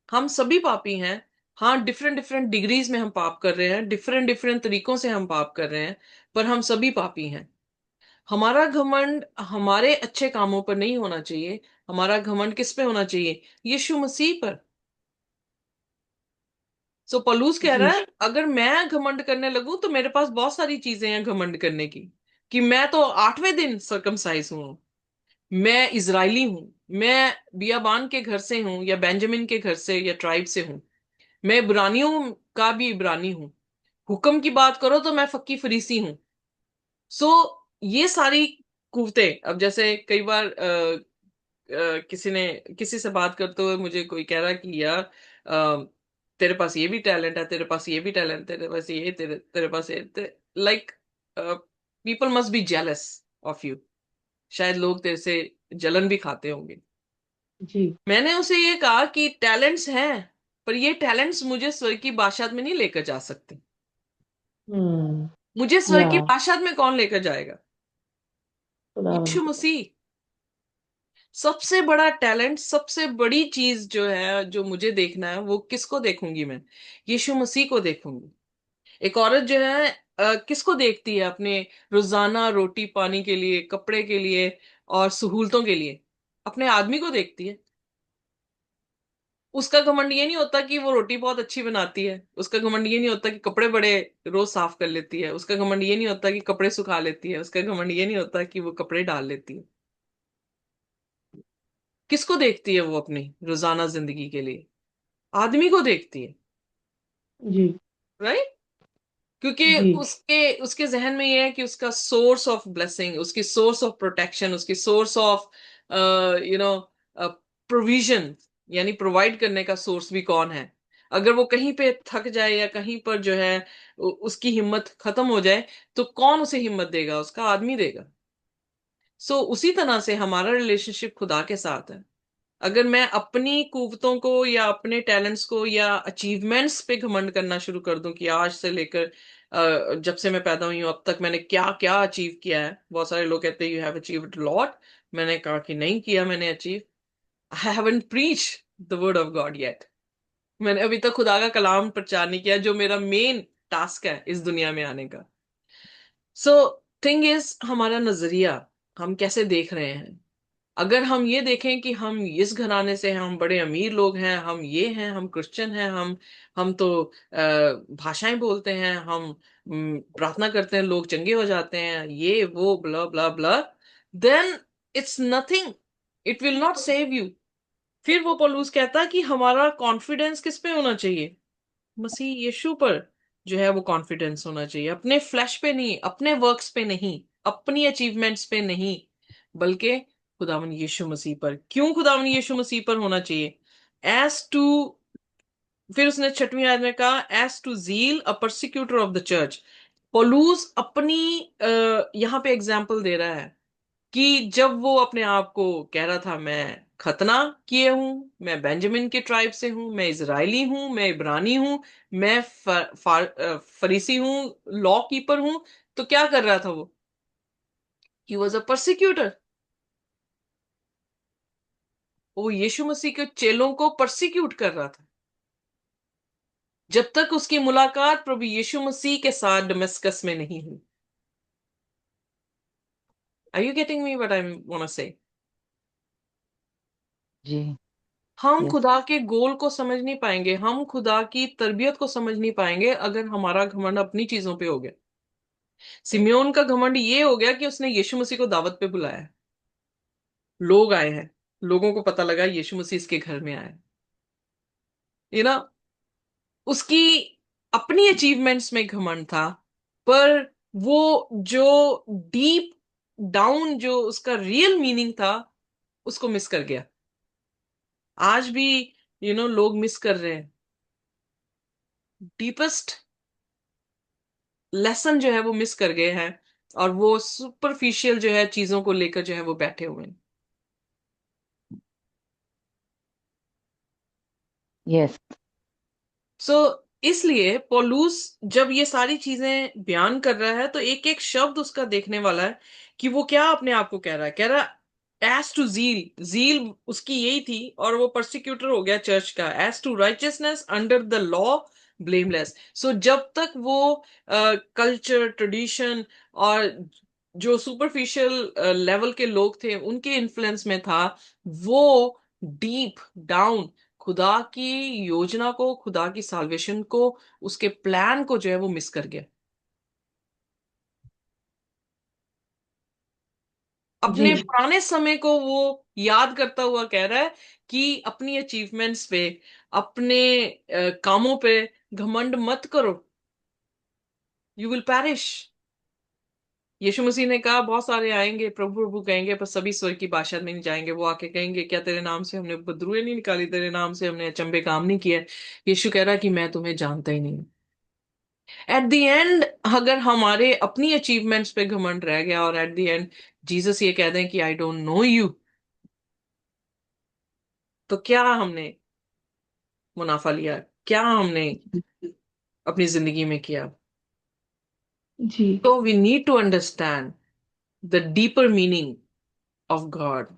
S1: हम सभी पापी हैं। हाँ, डिफरेंट डिफरेंट डिग्रीज में हम पाप कर रहे हैं, डिफरेंट डिफरेंट तरीकों से हम पाप कर रहे हैं, पर हम सभी पापी हैं। हमारा घमंड हमारे अच्छे कामों पर नहीं होना चाहिए, हमारा घमंड किस पे होना चाहिए? यीशु मसीह पर। सो पलूस कह रहा
S2: जी।
S1: है अगर मैं घमंड करने लगूं तो मेरे पास बहुत सारी चीजें हैं घमंड करने की, कि मैं तो 8वें दिन सरकमसाइज हूं, मैं इजरायली हूं, मैं बियाबान के घर से हूं या बेंजामिन के घर से या ट्राइब से हूं, मैं इब्रानियों का भी इब्रानी हूं, हुक्म की बात करो तो मैं फक्की फरीसी हूं। सो ये सारी कुवतें, अब जैसे कई बार किसी ने किसी से बात करते हुए मुझे कोई कह रहा कि यार तेरे पास ये भी टैलेंट है, तेरे पास ये भी टैलेंट, तेरे पास ये तेरे पास ये, like people must be jealous of you. शायद लोग तेरे से जलन भी खाते होंगे।
S2: जी।
S1: मैंने उसे ये कहा कि टैलेंट्स हैं, पर ये टैलेंट्स मुझे स्वर्ग की बादशाहत में नहीं लेकर जा सकते।
S2: हम्म।
S1: मुझे
S2: या
S1: स्वर्ग की बादशाहत में कौन लेकर जाएगा?
S2: खुदावन।
S1: यीशु मसीह। सबसे बड़ा टैलेंट, सबसे बड़ी चीज जो है जो मुझे देखना है वो किसको देखूंगी मैं? यीशु मसीह को देखूंगी। एक औरत जो है किसको देखती है अपने रोजाना रोटी पानी के लिए, कपड़े के लिए और सहूलतों के लिए? अपने आदमी को देखती है। उसका घमंड ये नहीं होता कि वो रोटी बहुत अच्छी बनाती है, उसका घमंड ये नहीं होता कि कपड़े बड़े रोज साफ कर लेती है, उसका घमंड ये नहीं होता कि कपड़े सुखा लेती है, उसका घमंड ये नहीं होता कि वो कपड़े डाल लेती है। किसको देखती है वो अपनी रोजाना जिंदगी के लिए? आदमी को देखती है।
S2: जी।
S1: राइट। क्योंकि
S2: जी।
S1: उसके उसके जहन में ये है कि उसका सोर्स ऑफ ब्लेसिंग, उसकी सोर्स ऑफ प्रोटेक्शन, उसकी source of you know provision, यानी प्रोवाइड करने का सोर्स भी कौन है। अगर वो कहीं पे थक जाए या कहीं पर जो है उसकी हिम्मत खत्म हो जाए, तो कौन उसे हिम्मत देगा? उसका आदमी देगा। सो उसी तरह से हमारा रिलेशनशिप खुदा के साथ है। अगर मैं अपनी कुवतों को या अपने टैलेंट्स को या अचीवमेंट्स पे घमंड करना शुरू कर दूं कि आज से लेकर जब से मैं पैदा हुई हूं अब तक मैंने क्या क्या अचीव किया है, बहुत सारे लोग कहते हैं यू हैव अचीव्ड लॉट। मैंने कहा कि नहीं किया मैंने achieve. I haven't preach the word of God yet. मैंने अभी तक खुदा का कलाम प्रचार नहीं किया, जो मेरा मेन टास्क है इस दुनिया में आने का। सो थिंग इज हमारा नजरिया, हम कैसे देख रहे हैं। अगर हम ये देखें कि हम इस घराने से हैं, हम बड़े अमीर लोग हैं, हम ये हैं, हम क्रिश्चियन हैं, हम तो भाषाएं बोलते हैं, हम प्रार्थना करते हैं, लोग चंगे हो जाते हैं, ये वो blah blah blah, then it's nothing, it will not save you. फिर वो पौलुस कहता है कि हमारा कॉन्फिडेंस किस पे होना चाहिए? मसीह यीशु पर। जो है वो कॉन्फिडेंस होना चाहिए, अपने फ्लैश पे नहीं, अपने वर्क्स पे नहीं, अपनी अचीवमेंट्स पे नहीं, बल्कि खुदावन यीशु मसीह पर। क्यों खुदावन यीशु मसीह पर होना चाहिए? एज टू, फिर उसने 6वीं आयत में कहा, as to zeal a persecutor of the church. पौलुस अपनी यहां पे एग्जाम्पल दे रहा है कि जब वो अपने आप को कह रहा था, मैं खतना किए हूं, मैं बेंजामिन के ट्राइब से हूं, मैं इजरायली हूं, मैं इब्रानी हूं, मैं फरीसी हूं, लॉ कीपर हूं, तो क्या कर रहा था वो? He was a persecutor. वो यीशु मसीह के चेलों को परसिक्यूट कर रहा था जब तक उसकी मुलाकात प्रभु यीशु मसीह के साथ दमिश्कस में नहीं हुई। Are you getting me what I want to say?
S3: जी।
S1: हम
S3: यस।
S1: खुदा के गोल को समझ नहीं पाएंगे, हम खुदा की तरबियत को समझ नहीं पाएंगे अगर हमारा घमंड अपनी चीजों पे हो गया। सिमियोन का घमंड ये हो गया कि उसने यीशु मसीह को दावत पे बुलाया है, लोग आए हैं, लोगों को पता लगा यीशु मसीह इसके घर में आए, ये ना, उसकी अपनी अचीवमेंट्स में घमंड था, पर वो जो डीप डाउन जो उसका रियल मीनिंग था उसको मिस कर गया। आज भी लोग मिस कर रहे हैं डीपेस्ट लेसन जो है वो मिस कर गए हैं, और वो सुपरफिशियल जो है चीजों को लेकर जो है वो बैठे हुए हैं।
S3: यस।
S1: सो इसलिए पौलुस जब ये सारी चीजें बयान कर रहा है तो एक एक शब्द उसका देखने वाला है कि वो क्या अपने आप को कह रहा है। कह रहा एज टू जील, जील उसकी यही थी, और वो परसिक्यूटर हो गया चर्च का। As to righteousness under the law blameless. So जब तक वो कल्चर ट्रेडिशन और जो सुपरफिशियल लेवल के लोग थे उनके इन्फ्लुएंस में था, वो डीप डाउन खुदा की योजना को, खुदा की साल्वेशन को, उसके प्लान को जो है वो मिस कर गया।
S2: जी।
S1: अपने पुराने समय को वो याद करता हुआ कह रहा है कि अपनी अचीवमेंट्स पे, अपने कामों पे घमंड मत करो, यू विल पैरिश। यीशु मसीह ने कहा बहुत सारे आएंगे प्रभु प्रभु कहेंगे, पर सभी स्वर्ग की बादशाह में नहीं जाएंगे। वो आके कहेंगे, क्या तेरे नाम से हमने बदरुएं नहीं निकाली, तेरे नाम से हमने अचंभे काम नहीं किए? यीशु कह रहा है कि मैं तुम्हें जानता ही नहीं। एट द एंड अगर हमारे अपनी अचीवमेंट्स पे घमंड रह गया और एट द एंड जीसस ये कह दें कि आई डोंट नो यू, तो क्या हमने मुनाफा लिया? क्या हमने अपनी जिंदगी में किया?
S2: जी।
S1: तो we need to understand the deeper meaning of God.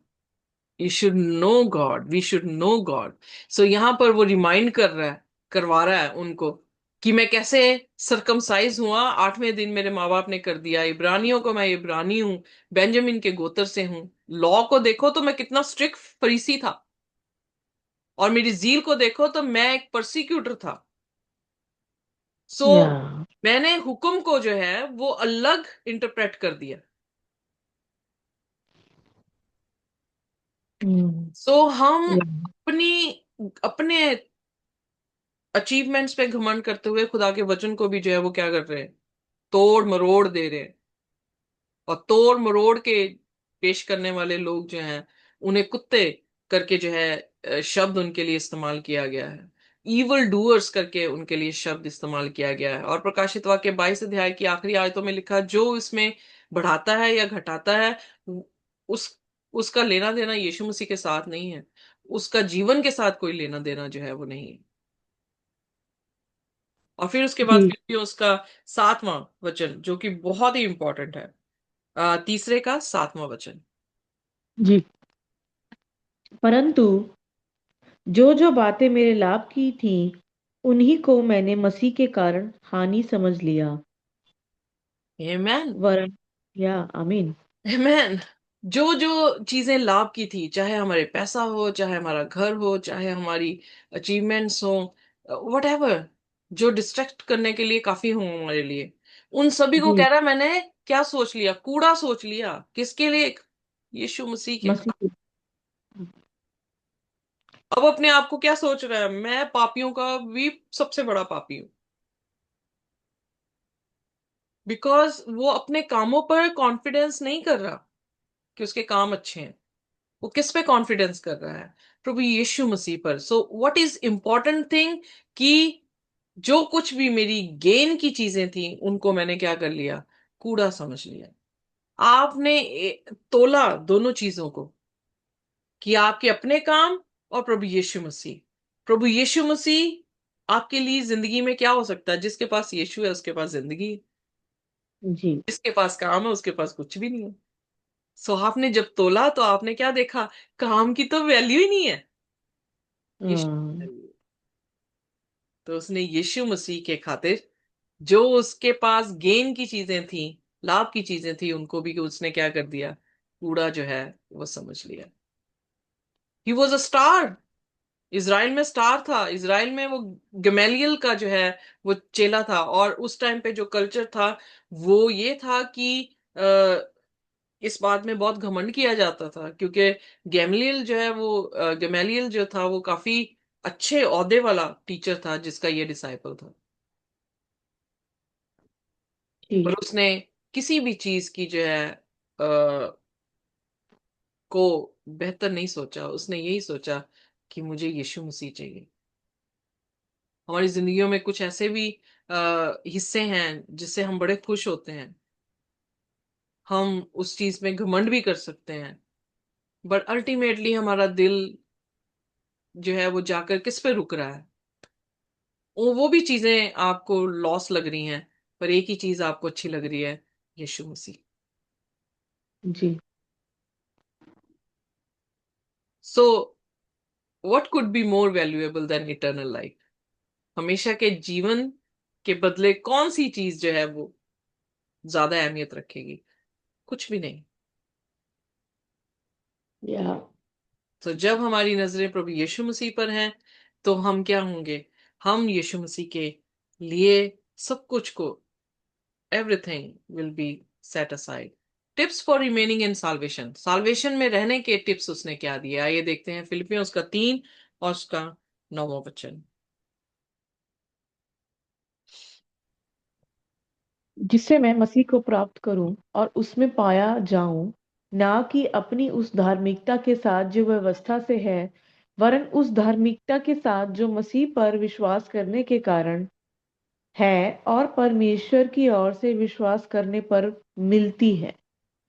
S1: You should know God, we should know God. So यहां पर वो रिमाइंड कर रहा है, करवा रहा है उनको कि मैं कैसे सरकमसाइज हुआ, 8वें दिन मेरे माँ बाप ने कर दिया, इब्रानियों को मैं इब्रानी हूं, बेंजामिन के गोत्र से हूं। लॉ को देखो तो मैं कितना स्ट्रिक्ट फरीसी था, और मेरी जील को देखो तो मैं एक परसिक्यूटर था। सो
S2: या।
S1: मैंने हुक्म को जो है वो अलग इंटरप्रेट कर दिया।
S2: हम्म।
S1: सो हम
S2: या।
S1: अपनी अपने अचीवमेंट्स पे घमंड करते हुए खुदा के वचन को भी जो है वो क्या कर रहे हैं, तोड़ मरोड़ दे रहे हैं। और तोड़ मरोड़ के पेश करने वाले लोग जो हैं, उन्हें कुत्ते करके जो है शब्द उनके लिए इस्तेमाल किया गया है। ईवल डूअर्स करके उनके लिए शब्द इस्तेमाल किया गया है। और प्रकाशित वाक्य 22 अध्याय की आखिरी आयतों में लिखा, जो इसमें बढ़ाता है या घटाता है, उस उसका लेना देना यीशु मसीह के साथ नहीं है, उसका जीवन के साथ कोई लेना देना जो है वो नहीं है। और फिर उसके बाद
S2: जी।
S1: फिर भी उसका 7वां वचन जो कि बहुत ही इंपॉर्टेंट है, तीसरे का 7वां वचन।
S2: जी। परंतु जो जो बातें मेरे लाभ की थीं, उन्हीं को मैंने मसीह के कारण हानि समझ लिया।
S1: आमेन।
S2: वरन, या, आमीन।
S1: आमेन। जो जो चीजें लाभ की थी, चाहे हमारे पैसा हो, चाहे हमारा घर हो, चाहे हमारी अचीवमेंट्स हो, वट एवर, जो डिस्ट्रैक्ट करने के लिए काफी हो हमारे लिए, उन सभी को
S2: जी।
S1: कह रहा है मैंने क्या सोच लिया, कूड़ा सोच लिया। किसके लिए? यीशु मसीह के।
S2: मसीह।
S1: अब अपने आप को क्या सोच रहा है? मैं पापियों का भी सबसे बड़ा पापी हूं। बिकॉज वो अपने कामों पर कॉन्फिडेंस नहीं कर रहा कि उसके काम अच्छे हैं। वो किस पे कॉन्फिडेंस कर रहा है? प्रभु यीशु मसीह पर। So what is important thing कि जो कुछ भी मेरी गेन की चीजें थी उनको मैंने क्या कर लिया? कूड़ा समझ लिया। आपने तोला दोनों चीजों को, कि आपके अपने काम और प्रभु यीशु मसीह। प्रभु यीशु मसीह आपके लिए जिंदगी में क्या हो सकता है? जिसके पास यीशु है उसके पास जिंदगी है,
S2: जी।
S1: जिसके पास काम है उसके पास कुछ भी नहीं है। सो आपने जब तोला तो आपने क्या देखा? काम की तो वैल्यू ही नहीं है, यीशु की
S2: हाँ।
S1: value है। तो उसने यीशु मसीह के खातिर जो उसके पास गेन की चीजें थी, लाभ की चीजें थी, उनको भी उसने क्या कर दिया? कूड़ा जो है वो समझ लिया। ही वॉज अ स्टार। इज़राइल में स्टार था। इज़राइल में वो गमेलियल का जो है वो चेला था। और उस टाइम पे जो कल्चर था वो ये था कि इस बात में बहुत घमंड किया जाता था, क्योंकि गैमलियल जो है वो गमेलियल जो था वो काफी अच्छे ओहदे वाला टीचर था जिसका ये डिसाइपल था। पर
S2: जी।
S1: उसने किसी भी चीज की जो है को बेहतर नहीं सोचा। उसने यही सोचा कि मुझे यीशु मसीह चाहिए। हमारी जिंदगियों में कुछ ऐसे भी हिस्से हैं जिससे हम बड़े खुश होते हैं। हम उस चीज में घमंड भी कर सकते हैं, बट अल्टीमेटली हमारा दिल जो है वो जाकर किस पे रुक रहा है? वो भी चीजें आपको लॉस लग रही हैं, पर एक ही चीज आपको अच्छी लग रही है, यीशु मसीह।
S2: जी।
S1: So what could be more valuable than eternal life? हमेशा के जीवन के बदले कौन सी चीज जो है वो ज्यादा अहमियत रखेगी? कुछ भी नहीं।
S2: या।
S1: तो जब हमारी नजरें प्रभु यीशु मसीह पर हैं तो हम क्या होंगे? हम यीशु मसीह के लिए सब कुछ को, everything will be set aside. Tips for remaining in salvation. Salvation में रहने के टिप्स उसने क्या दिए? आइए देखते हैं फिलिपियों उसका 3 और उसका 9वां वचन।
S2: जिससे मैं मसीह को प्राप्त करूं और उसमें पाया जाऊं, ना कि अपनी उस धार्मिकता के साथ जो व्यवस्था से है, वरन उस धार्मिकता के साथ जो मसीह पर विश्वास करने के कारण है और परमेश्वर की ओर से विश्वास करने पर मिलती है।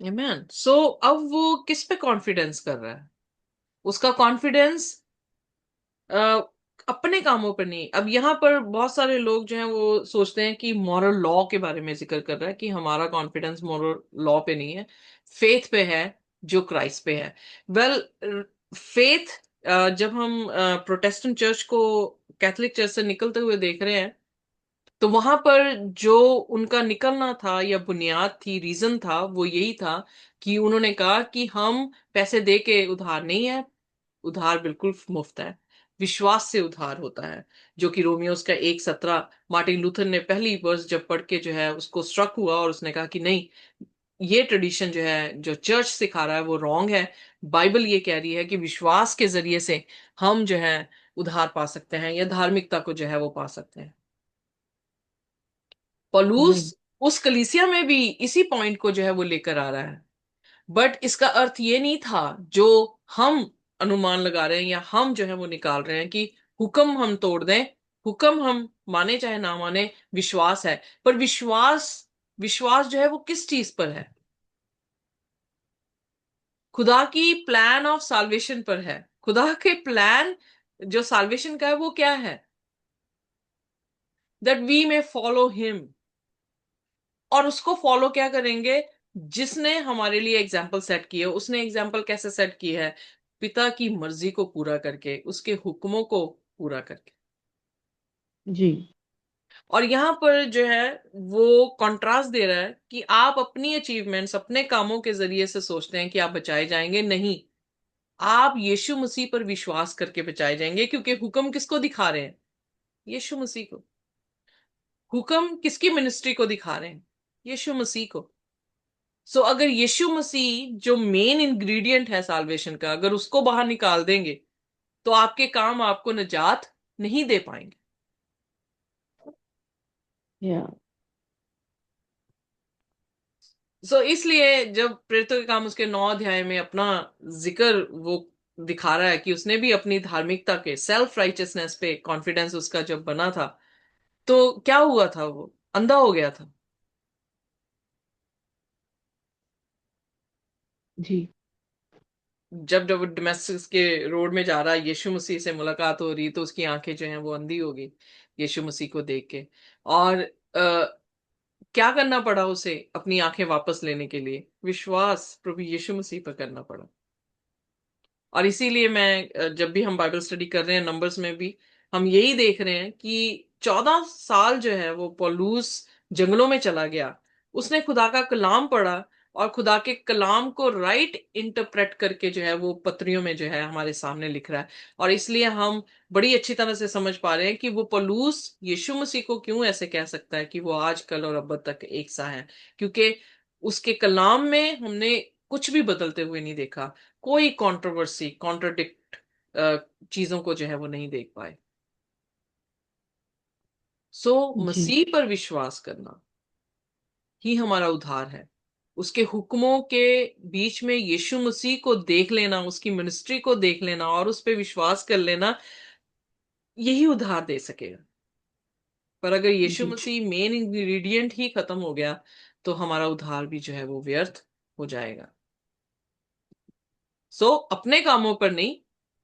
S1: आमेन। सो अब वो किस पे कॉन्फिडेंस कर रहा है? उसका कॉन्फिडेंस अपने कामों पर नहीं। अब यहाँ पर बहुत सारे लोग जो हैं वो सोचते हैं कि मॉरल लॉ के बारे में जिक्र कर रहा है, कि हमारा कॉन्फिडेंस मॉरल लॉ पे नहीं है, फेथ पे है, जो क्राइस्ट पे है। वेल, फेथ, जब हम प्रोटेस्टेंट चर्च को कैथोलिक चर्च से निकलते हुए देख रहे हैं, तो वहां पर जो उनका निकलना था या बुनियाद थी, रीजन था, वो यही था कि उन्होंने कहा कि हम पैसे दे के उधार नहीं है, उधार बिल्कुल मुफ्त है, विश्वास से उधार होता है। जो कि रोमियोस का 1:17, मार्टिन लूथर ने पहली वर्स जब पढ़ के जो है उसको स्ट्रक हुआ और उसने कहा कि नहीं, ये ट्रेडिशन जो है, जो चर्च सिखा रहा है वो रॉन्ग है। बाइबल ये कह रही है कि विश्वास के जरिए से हम जो है उधार पा सकते हैं या धार्मिकता को जो है वो पा सकते हैं। पौलुस
S2: आमीन।
S1: उस कलीसिया में भी इसी पॉइंट को जो है वो लेकर आ रहा है। बट इसका अर्थ ये नहीं था जो हम अनुमान लगा रहे हैं या हम जो है वो निकाल रहे हैं कि हुक्म हम तोड़ दें। हुक्म हम माने चाहे ना माने, विश्वास है। पर विश्वास, विश्वास जो है वो किस चीज पर है? खुदा की प्लान ऑफ साल्वेशन पर है। खुदा के प्लान जो साल्वेशन का है वो क्या है? दैट वी में फॉलो हिम। और उसको फॉलो क्या करेंगे? जिसने हमारे लिए एग्जाम्पल सेट की है। उसने एग्जाम्पल कैसे सेट की है? पिता की मर्जी को पूरा करके, उसके हुक्मों को पूरा करके।
S2: जी।
S1: और यहां पर जो है वो कंट्रास्ट दे रहा है कि आप अपनी अचीवमेंट्स, अपने कामों के जरिए से सोचते हैं कि आप बचाए जाएंगे। नहीं, आप यीशु मसीह पर विश्वास करके बचाए जाएंगे, क्योंकि हुक्म किसको दिखा रहे हैं? यीशु मसीह को। हुक्म किसकी मिनिस्ट्री को दिखा रहे हैं? यीशु मसीह को। सो अगर यीशु मसीह जो मेन इंग्रेडिएंट है साल्वेशन का, अगर उसको बाहर निकाल देंगे तो आपके काम आपको निजात नहीं दे पाएंगे।
S2: या।
S1: इसलिए जब प्रेरितों के काम उसके 9 अध्याय में अपना जिक्र वो दिखा रहा है कि उसने भी अपनी धार्मिकता के सेल्फ राइचियसनेस पे कॉन्फिडेंस उसका जब बना था, तो क्या हुआ था? वो अंधा हो गया था।
S2: जी।
S1: जब जब वो डमेस्कस के रोड में जा रहा है, यीशु मसीह से मुलाकात हो रही, तो उसकी आंखें जो हैं वो अंधी हो गई यीशु मसीह को देख के। और क्या करना पड़ा उसे अपनी आंखें वापस लेने के लिए? विश्वास प्रभु यीशु मसीह पर करना पड़ा। और इसीलिए मैं जब भी हम बाइबल स्टडी कर रहे हैं नंबर्स में भी हम यही देख रहे हैं कि 14 साल जो है वो पौलुस जंगलों में चला गया। उसने खुदा का कलाम पढ़ा और खुदा के कलाम को राइट इंटरप्रेट करके जो है वो पत्रियों में जो है हमारे सामने लिख रहा है। और इसलिए हम बड़ी अच्छी तरह से समझ पा रहे हैं कि वो पौलुस यीशु मसीह को क्यों ऐसे कह सकता है कि वो आज कल और अब तक एक सा है। क्योंकि उसके कलाम में हमने कुछ भी बदलते हुए नहीं देखा। कोई कंट्रोवर्सी कॉन्ट्रडिक्ट चीजों को जो है वो नहीं देख पाए।
S2: जी।
S1: मसीह पर विश्वास करना ही हमारा उद्धार है। उसके हुक्मों के बीच में यीशु मसीह को देख लेना, उसकी मिनिस्ट्री को देख लेना और उस पर विश्वास कर लेना, यही उद्धार दे सकेगा। पर अगर यीशु
S2: जी।
S1: मसीह मेन इंग्रेडिएंट ही खत्म हो गया, तो हमारा उद्धार भी जो है वो व्यर्थ हो जाएगा। अपने कामों पर नहीं,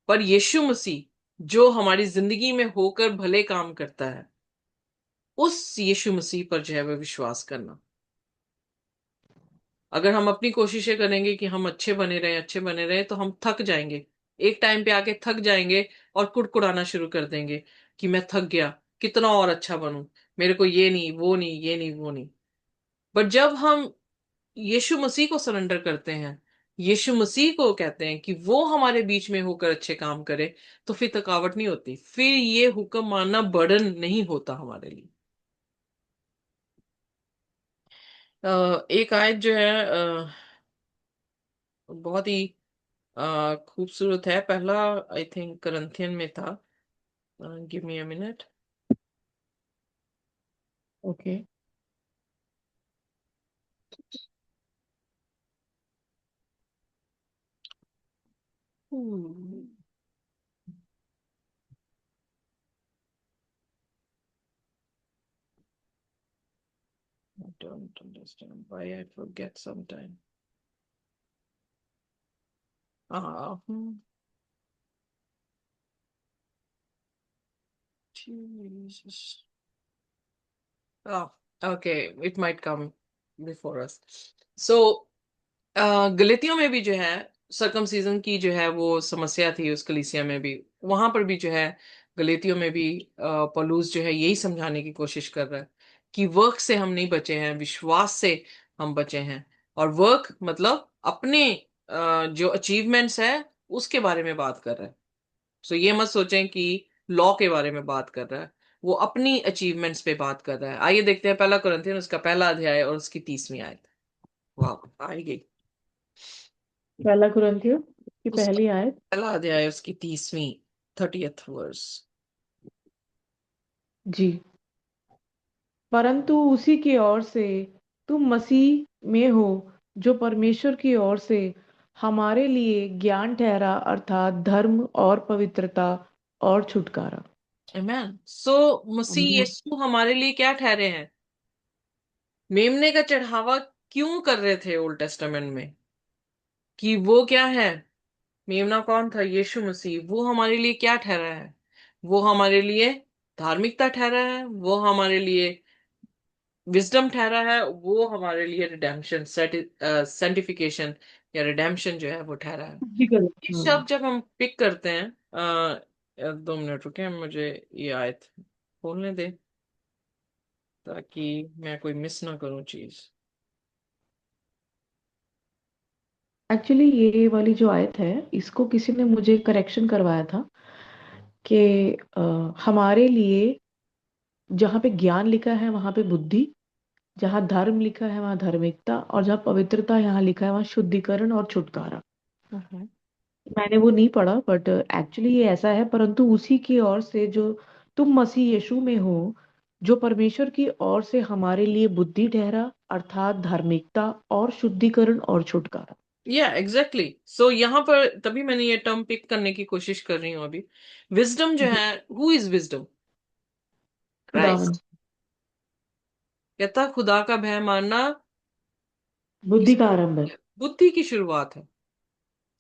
S1: पर यीशु मसीह जो हमारी जिंदगी में होकर भले काम करता है, उस यीशु मसीह पर जो है वह विश्वास करना। अगर हम अपनी कोशिशें करेंगे कि हम अच्छे बने रहे, तो हम थक जाएंगे। एक टाइम पे आके थक जाएंगे और कुड़कुड़ाना शुरू कर देंगे कि मैं थक गया, कितना और अच्छा बनूं, मेरे को ये नहीं वो नहीं ये नहीं वो नहीं। बट जब हम यीशु मसीह को सरेंडर करते हैं, यीशु मसीह को कहते हैं कि वो हमारे बीच में होकर अच्छे काम करे, तो फिर थकावट नहीं होती, फिर ये हुक्म मानना बर्डन नहीं होता हमारे लिए। एक आयत जो है बहुत ही खूबसूरत है। पहला आई थिंक करंथियन में था। Give me a minute.
S2: Okay.
S1: I don't understand why I forget sometime. Hmm. Jesus. Oh, okay. It might come before us. So, गलतियों में भी जो है सर्कमसीजन की जो है वो समस्या थी, उस कलीसिया में भी, वहां पर भी जो है गलतियों में भी पौलुस जो है यही समझाने की कोशिश कर रहा है कि वर्क से हम नहीं बचे हैं, विश्वास से हम बचे हैं। और वर्क मतलब अपने जो अचीवमेंट्स है उसके बारे में बात कर रहा है। ये मत सोचें कि लॉ के बारे में बात कर रहा है, वो अपनी अचीवमेंट्स पे बात कर रहा है। आइए देखते हैं पहला कुरिन्थियन उसका पहला अध्याय और उसकी 30वीं आयत। वाह, आई गई।
S2: पहला कुरिन्थियों की
S1: उसका
S2: पहली आयत।
S1: पहला अध्याय उसकी 30वीं 30th वर्स।
S2: जी। परंतु उसी की ओर से तुम मसीह में हो, जो परमेश्वर की ओर से हमारे लिए ज्ञान ठहरा, अर्थात धर्म और पवित्रता और छुटकारा।
S1: आमेन। मसीह
S2: आमीन।
S1: यीशु हमारे लिए क्या ठहरे हैं? मेमने का चढ़ावा क्यों कर रहे थे ओल्ड टेस्टामेंट में? कि वो क्या है? मेमना कौन था? यीशु मसीह। वो हमारे लिए क्या ठहरा है? वो हमारे लिए धार्मिकता ठहरा है, वो हमारे लिए विजडम ठहरा है, वो हमारे लिए रिडेम्पशन सेंटिफिकेशन या रिडेम्पशन जो है वो ठहरा है।
S2: जी करो।
S1: ये
S2: हाँ।
S1: शब्द जब हम पिक करते हैं, 2 मिनट रुके, मुझे ये आयत खोलने दे ताकि मैं कोई मिस ना करूं चीज।
S2: एक्चुअली ये वाली जो आयत है, इसको किसी ने मुझे करेक्शन करवाया था कि हमारे लिए जहाँ पे ज्ञान लिखा है वहां पे बुद्धि, जहाँ धर्म लिखा है वहां धार्मिकता, और जहाँ पवित्रता यहाँ लिखा है वहां शुद्धिकरण और छुटकारा।
S1: हम्म।
S2: मैंने वो नहीं पढ़ा, बट एक्चुअली ये ऐसा है, परंतु उसी की ओर से जो तुम मसीह यीशु में हो, जो परमेश्वर की ओर से हमारे लिए बुद्धि ठहरा, अर्थात धार्मिकता और शुद्धिकरण और छुटकारा।
S1: या एग्जैक्टली। सो यहाँ पर तभी मैंने ये टर्म पिक करने की कोशिश कर रही हूँ अभी। विजडम जो है, हु इज विजडम?
S2: खुदावन,
S1: क्राइस्ट। कहता खुदा का भय मानना
S2: बुद्धि
S1: किस
S2: का आरंभ है।
S1: बुद्धि की शुरुआत है।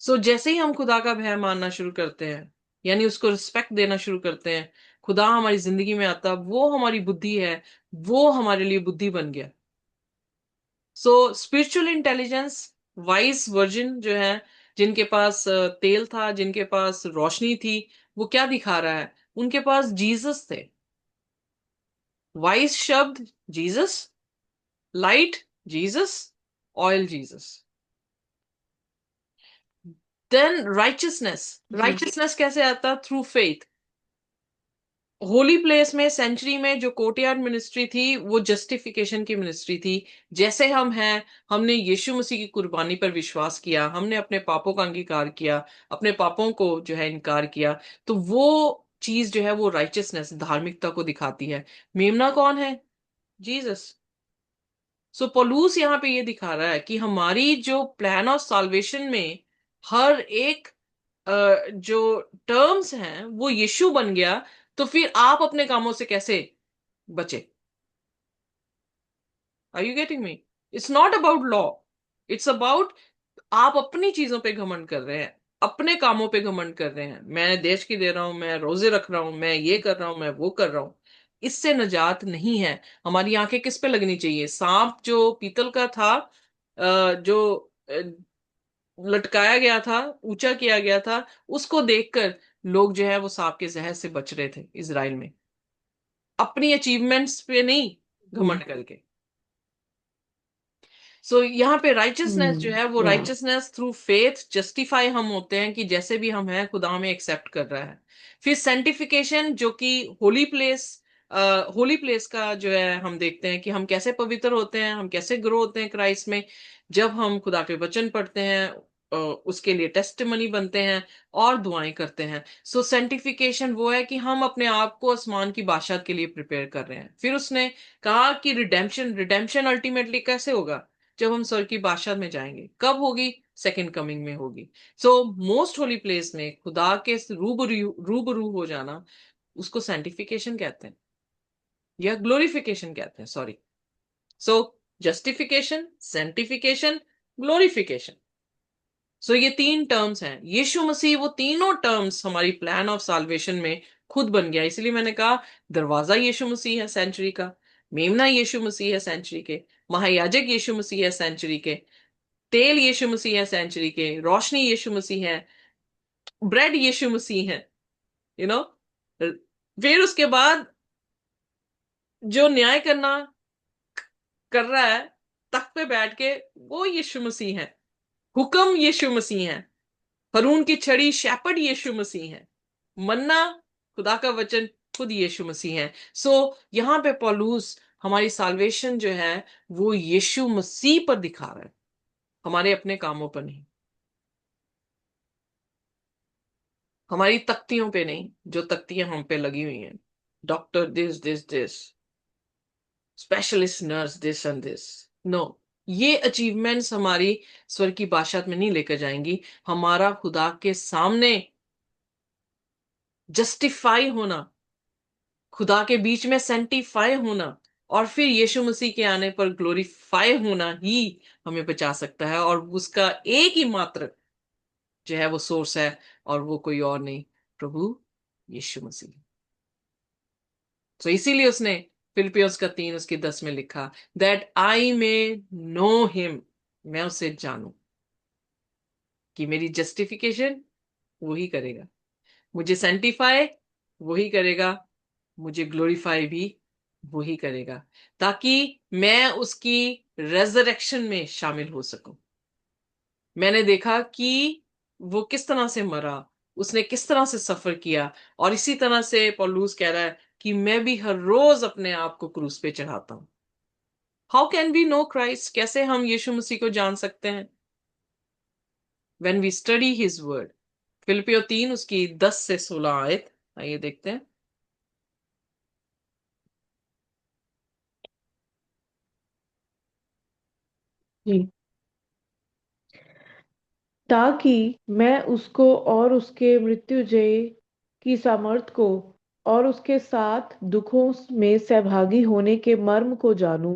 S1: सो जैसे ही हम खुदा का भय मानना शुरू करते हैं, यानी उसको रिस्पेक्ट देना शुरू करते हैं, खुदा हमारी जिंदगी में आता, वो हमारी बुद्धि है, वो हमारे लिए बुद्धि बन गया। सो स्पिरिचुअल इंटेलिजेंस, वाइज वर्जिन जो है, जिनके पास तेल था, जिनके पास रोशनी थी, वो क्या दिखा रहा है? उनके पास जीसस थे। वाइज शब्द Jesus, light Jesus, oil Jesus. Then righteousness.
S2: जी।
S1: राइचियसनेस कैसे आता? Through faith. होली प्लेस में सेंचुरी में जो कोर्टयार्ड मिनिस्ट्री थी, वो जस्टिफिकेशन की मिनिस्ट्री थी। जैसे हम हैं, हमने यीशु मसीह की कुर्बानी पर विश्वास किया, हमने अपने पापों का अंगीकार किया, अपने पापों को जो है इनकार किया, तो वो चीज जो है वो राइचियसनेस, धार्मिकता को दिखाती है। मेमना कौन है? जीसस। सो पौलुस यहाँ पे ये दिखा रहा है कि हमारी जो प्लान ऑफ साल्वेशन में हर एक जो टर्म्स हैं वो यीशु बन गया। तो फिर आप अपने कामों से कैसे बचे? Are you getting me? It's not about law, it's about आप अपनी चीजों पे घमंड कर रहे हैं, अपने कामों पे घमंड कर रहे हैं। मैं देश की दे रहा हूं, मैं रोजे रख रहा हूं, मैं ये कर रहा हूं, मैं वो कर रहा हूं। इससे निजात नहीं है। हमारी आंखें किस पे लगनी चाहिए? सांप जो पीतल का था, जो लटकाया गया था, ऊंचा किया गया था, उसको देखकर लोग जो है वो सांप के जहर से बच रहे थे इजराइल में, अपनी अचीवमेंट्स पे नहीं
S2: जी।
S1: घमंड करके। सो यहाँ पे राइचियसनेस जो है वो
S2: या
S1: राइचियसनेस थ्रू फेथ जस्टिफाई हम होते हैं कि जैसे भी हम हैं खुदा हमें एक्सेप्ट कर रहा है। फिर सेंटिफिकेशन, जो कि होली प्लेस, होली प्लेस का जो है हम देखते हैं कि हम कैसे पवित्र होते हैं, हम कैसे ग्रो होते हैं क्राइस्ट में, जब हम खुदा के वचन पढ़ते हैं, उसके लिए टेस्टिमनी बनते हैं और दुआएं करते हैं। सो सेंटिफिकेशन वो है कि हम अपने आप को आसमान की बादशाहत के लिए प्रिपेयर कर रहे हैं। फिर उसने कहा कि रिडेम्पशन, रिडेम्पशन अल्टीमेटली कैसे होगा? जब हम स्वर्ग की बादशाह में जाएंगे। कब होगी? सेकंड कमिंग में होगी। सो मोस्ट होली प्लेस में खुदा के रूबरू रूबरू हो जाना, उसको सैंटिफिकेशन कहते हैं या ग्लोरिफिकेशन कहते हैं, सॉरी। सो जस्टिफिकेशन, सैंटिफिकेशन, ग्लोरिफिकेशन। सो ये तीन टर्म्स हैं। यीशु मसीह वो तीनों टर्म्स हमारी प्लान ऑफ साल्वेशन में खुद बन गया। इसलिए मैंने कहा दरवाजा यीशु मसीह है सेंचुरी का, मेमना यीशु मसीह है सेंचुरी के, महायाजक यीशु मसीह है सेंचुरी के, तेल यीशु मसीह है सेंचुरी के, रोशनी यीशु मसीह है, ब्रेड यीशु मसीह है, यू नो। फिर उसके बाद जो न्याय करना कर रहा है तख्त पे बैठ के, वो यीशु मसीह है। हुक्म यीशु मसीह है। फरून की छड़ी शेपर्ड यीशु मसीह है। मन्ना, खुदा का वचन, खुद यीशु मसीह है। सो यहां पे पौलुस हमारी साल्वेशन जो है वो यीशु मसीह पर दिखा रहा है, हमारे अपने कामों पर नहीं, हमारी तख्तियों पे नहीं, जो तख्तियां हम पे लगी हुई हैं, doctor this this this, specialist nurse this and this. No, ये अचीवमेंट्स हमारी स्वर्ग की बादशाहत में नहीं लेकर जाएंगी। हमारा खुदा के सामने जस्टिफाई होना, खुदा के बीच में सेंटिफाई होना, और फिर यीशु मसीह के आने पर ग्लोरीफाई होना ही हमें बचा सकता है। और उसका एक ही मात्र जो है वो सोर्स है, और वो कोई और नहीं, प्रभु यीशु मसीह। तो इसीलिए उसने फिलिपियोस का 3 उसकी 10 में लिखा, that I may know him, मैं उसे जानूं, कि मेरी जस्टिफिकेशन वही करेगा, मुझे सेंटिफाई वही करेगा, मुझे ग्लोरीफाई भी वही करेगा, ताकि मैं उसकी रेजरेक्शन में शामिल हो सकूं। मैंने देखा कि वो किस तरह से मरा, उसने किस तरह से सफर किया, और इसी तरह से पौलुस कह रहा है कि मैं भी हर रोज अपने आप को क्रूस पे चढ़ाता हूं। How can we know Christ? कैसे हम यीशु मसीह को जान सकते हैं? When we study his word. फिलिपियो 3 उसकी 10 से 16 आयत, आइए देखते हैं।
S2: जी। ताकि मैं उसको और उसके मृत्युंजय की सामर्थ को और उसके साथ दुखों में सहभागी होने के मर्म को जानूं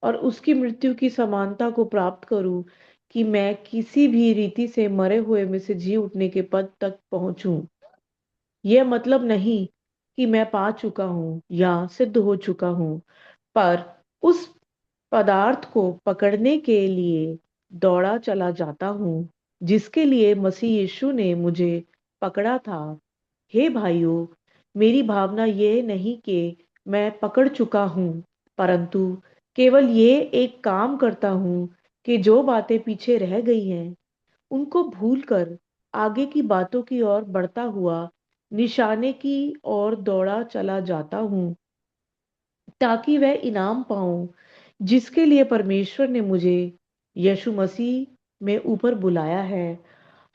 S2: और उसकी मृत्यु की समानता को प्राप्त करूं, कि मैं किसी भी रीति से मरे हुए में से जी उठने के पद तक पहुंचूं। यह मतलब नहीं कि मैं पा चुका हूं या सिद्ध हो चुका हूं, पर उस पदार्थ को पकड़ने के लिए दौड़ा चला जाता हूँ जिसके लिए मसीह यीशु ने मुझे पकड़ा था। हे भाइयों, मेरी भावना ये नहीं कि मैं पकड़ चुका हूँ, परंतु केवल ये एक काम करता हूँ कि जो बातें पीछे रह गई हैं उनको भूलकर आगे की बातों की ओर बढ़ता हुआ निशाने की ओर दौड़ा चला जाता हूँ, ताकि वह इनाम पाऊं जिसके लिए परमेश्वर ने मुझे यीशु मसीह में ऊपर बुलाया है।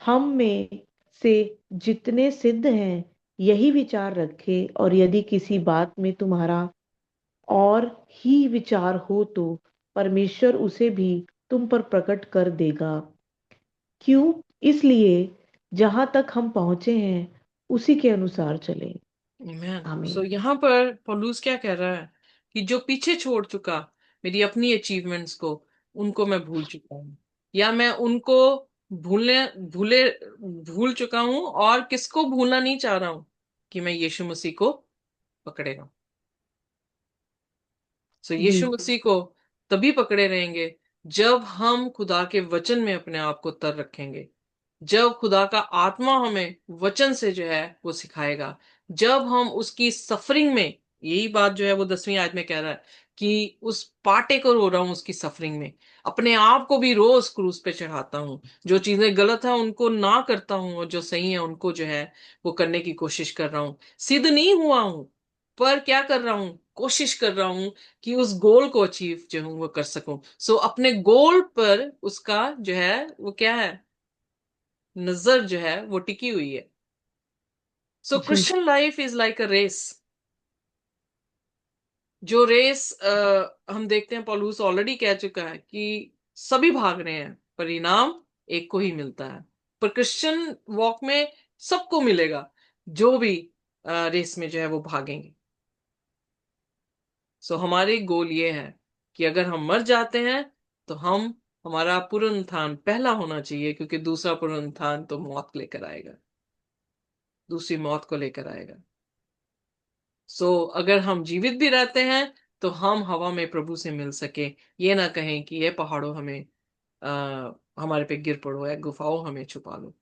S2: हम में से जितने सिद्ध हैं यही विचार रखें, और यदि किसी बात में तुम्हारा और ही विचार हो तो परमेश्वर उसे भी तुम पर प्रकट कर देगा। क्यों? इसलिए जहां तक हम पहुंचे हैं उसी के अनुसार चलें।
S1: Amen. सो
S2: आमीन।
S1: यहाँ पर पौलुस क्या कह रहा है कि जो पीछे छोड़ चुका, मेरी अपनी अचीवमेंट्स को, उनको मैं भूल चुका हूँ, या मैं उनको भूलने भूले भूल चुका हूँ, और किसको भूलना नहीं चाह रहा हूँ, कि मैं यीशु मसीह को पकड़ेगा। सो
S2: जी।
S1: यीशु मसीह को तभी पकड़े रहेंगे जब हम खुदा के वचन में अपने आप को तर रखेंगे, जब खुदा का आत्मा हमें वचन से जो है वो सिखाएगा, जब हम उसकी सफरिंग में, यही बात जो है वो 10वीं आयत में कह रहा है कि उस पाटे को रो रहा हूं, उसकी सफरिंग में अपने आप को भी रोज क्रूस पे चढ़ाता हूं, जो चीजें गलत है उनको ना करता हूं और जो सही है उनको जो है वो करने की कोशिश कर रहा हूं। सिद्ध नहीं हुआ हूं, पर क्या कर रहा हूं, कोशिश कर रहा हूं कि उस गोल को अचीव जो हूं वो कर सकूं। सो अपने गोल पर उसका जो है वो क्या है, नजर जो है वो टिकी हुई है। सो
S2: जी।
S1: Christian life is like a race. जो रेस हम देखते हैं, पॉलुस ऑलरेडी कह चुका है कि सभी भाग रहे हैं, परिणाम एक को ही मिलता है। पर क्रिश्चियन वॉक में सबको मिलेगा, जो भी रेस में जो है वो भागेंगे। सो हमारी गोल ये है कि अगर हम मर जाते हैं तो हम, हमारा पुनरुत्थान पहला होना चाहिए, क्योंकि दूसरा पुनरुत्थान तो मौत लेकर आएगा, दूसरी मौत को लेकर आएगा। सो अगर हम जीवित भी रहते हैं तो हम हवा में प्रभु से मिल सके, ये ना कहें कि ये पहाड़ों हमें हमारे पे गिर पड़ो, या गुफाओं हमें छुपा लो।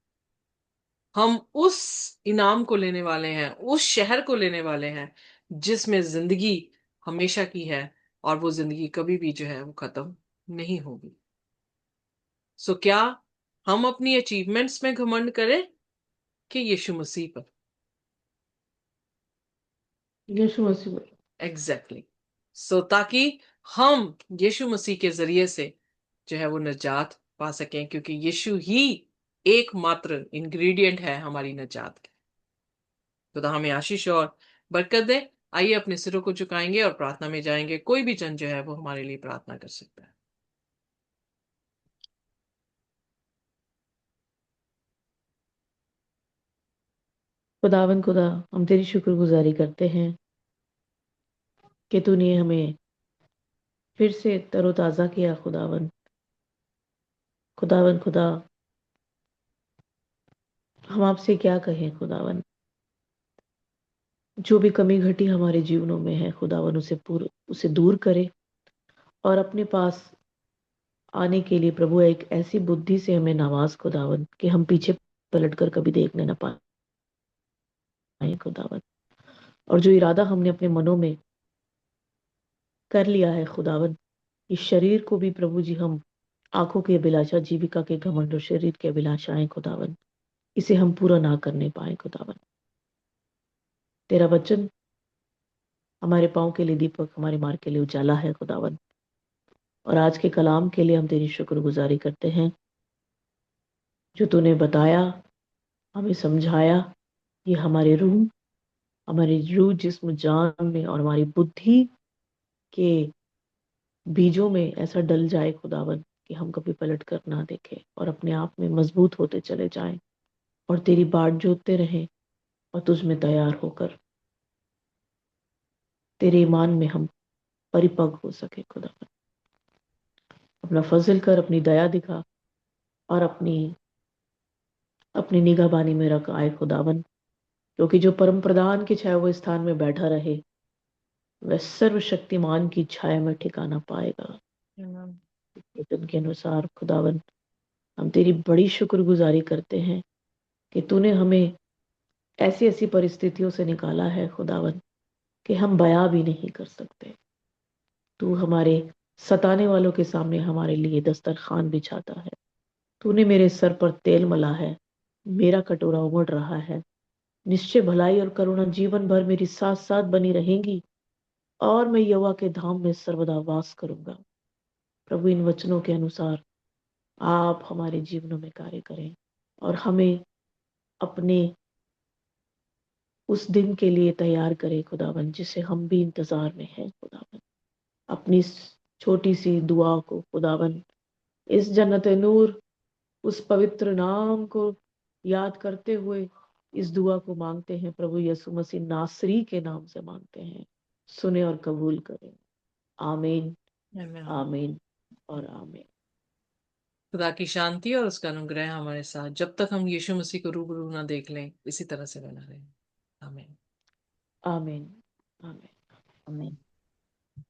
S1: हम उस इनाम को लेने वाले हैं, उस शहर को लेने वाले हैं जिसमें जिंदगी हमेशा की है, और वो जिंदगी कभी भी जो है वो खत्म नहीं होगी। सो क्या हम अपनी अचीवमेंट्स में घमंड करें कि यीशु मसीह पर?
S2: यीशु मसीह।
S1: Exactly exactly. सो ताकि हम यीशु मसीह के जरिए से जो है वो निजात पा सकें, क्योंकि यीशु ही एकमात्र इंग्रेडिएंट है हमारी निजात के। खुदा हमें आशीष और बरकत दे। आइए अपने सिरों को झुकाएंगे और प्रार्थना में जाएंगे। कोई भी जन जो है वो हमारे लिए प्रार्थना कर सकता है।
S2: खुदावन खुदा, हम तेरी शुक्रगुजारी करते हैं कि तूने हमें फिर से तरोताजा किया। खुदावन, खुदावन खुदा, हम आपसे क्या कहें खुदावन। जो भी कमी घटी हमारे जीवनों में है खुदावन, उसे दूर करे, और अपने पास आने के लिए प्रभु एक ऐसी बुद्धि से हमें नवाज खुदावन कि हम पीछे पलट कर कभी देखने ना पाए खुदावन। और जो इरादा हमने अपने मनों में कर लिया है खुदावन, इस शरीर को भी प्रभु जी, हम आंखों की अभिलाषा, जीविका के घमंड और शरीर की अभिलाषाएं खुदावन, इसे हम पूरा ना करने पाए खुदावन। तेरा वचन हमारे पाँव के लिए दीपक, हमारे मार्ग के लिए उजाला है खुदावन। और आज के कलाम के लिए हम तेरी शुक्रगुजारी करते हैं, जो तूने बताया, हमें समझाया। ये हमारी रूह, जिस्म, जान में और हमारी बुद्धि के बीजों में ऐसा डल जाए खुदावन कि हम कभी पलट कर ना देखें और अपने आप में मजबूत होते चले जाएं और तेरी बाट जोतते रहें और तुझ में तैयार होकर तेरे ईमान में हम परिपक्व हो सके। खुदा अपना फजल कर, अपनी दया दिखा और अपनी अपनी निगाहबानी में रख आए खुदावन, क्योंकि जो परम प्रधान के छाए हुए स्थान में बैठा रहे वह सर्वशक्तिमान की छाया में ठिकाना पाएगा।
S1: Amen.
S2: वचन के अनुसार खुदावन हम तेरी बड़ी शुक्रगुजारी करते हैं कि तूने हमें ऐसी ऐसी परिस्थितियों से निकाला है खुदावन कि हम बयां भी नहीं कर सकते। तू हमारे सताने वालों के सामने हमारे लिए दस्तरखान बिछाता है। तूने मेरे सर पर तेल मला है, मेरा कटोरा उमड़ रहा है। निश्चय भलाई और करुणा जीवन भर मेरी साथ साथ बनी रहेंगी और मैं यहोवा के धाम में सर्वदा वास करूंगा। प्रभु इन वचनों के अनुसार आप हमारे जीवनों में कार्य करें और हमें अपने उस दिन के लिए तैयार करें खुदावन, जिसे हम भी इंतजार में हैं खुदावन। अपनी इस छोटी सी दुआ को खुदावन, इस जन्नत नूर उस पवित्र नाम को याद करते हुए इस दुआ को मांगते हैं। प्रभु यीशु मसीह नासरी के नाम से मांगते हैं, सुने और कबूल करें। आमीन,
S1: Amen.
S2: आमीन और आमीन।
S1: खुदा की शांति और उसका अनुग्रह हमारे साथ जब तक हम यीशु मसीह को रूबरू ना देख लें इसी तरह से बना रहे। आमीन।
S2: आमीन, आमीन।
S3: आमीन।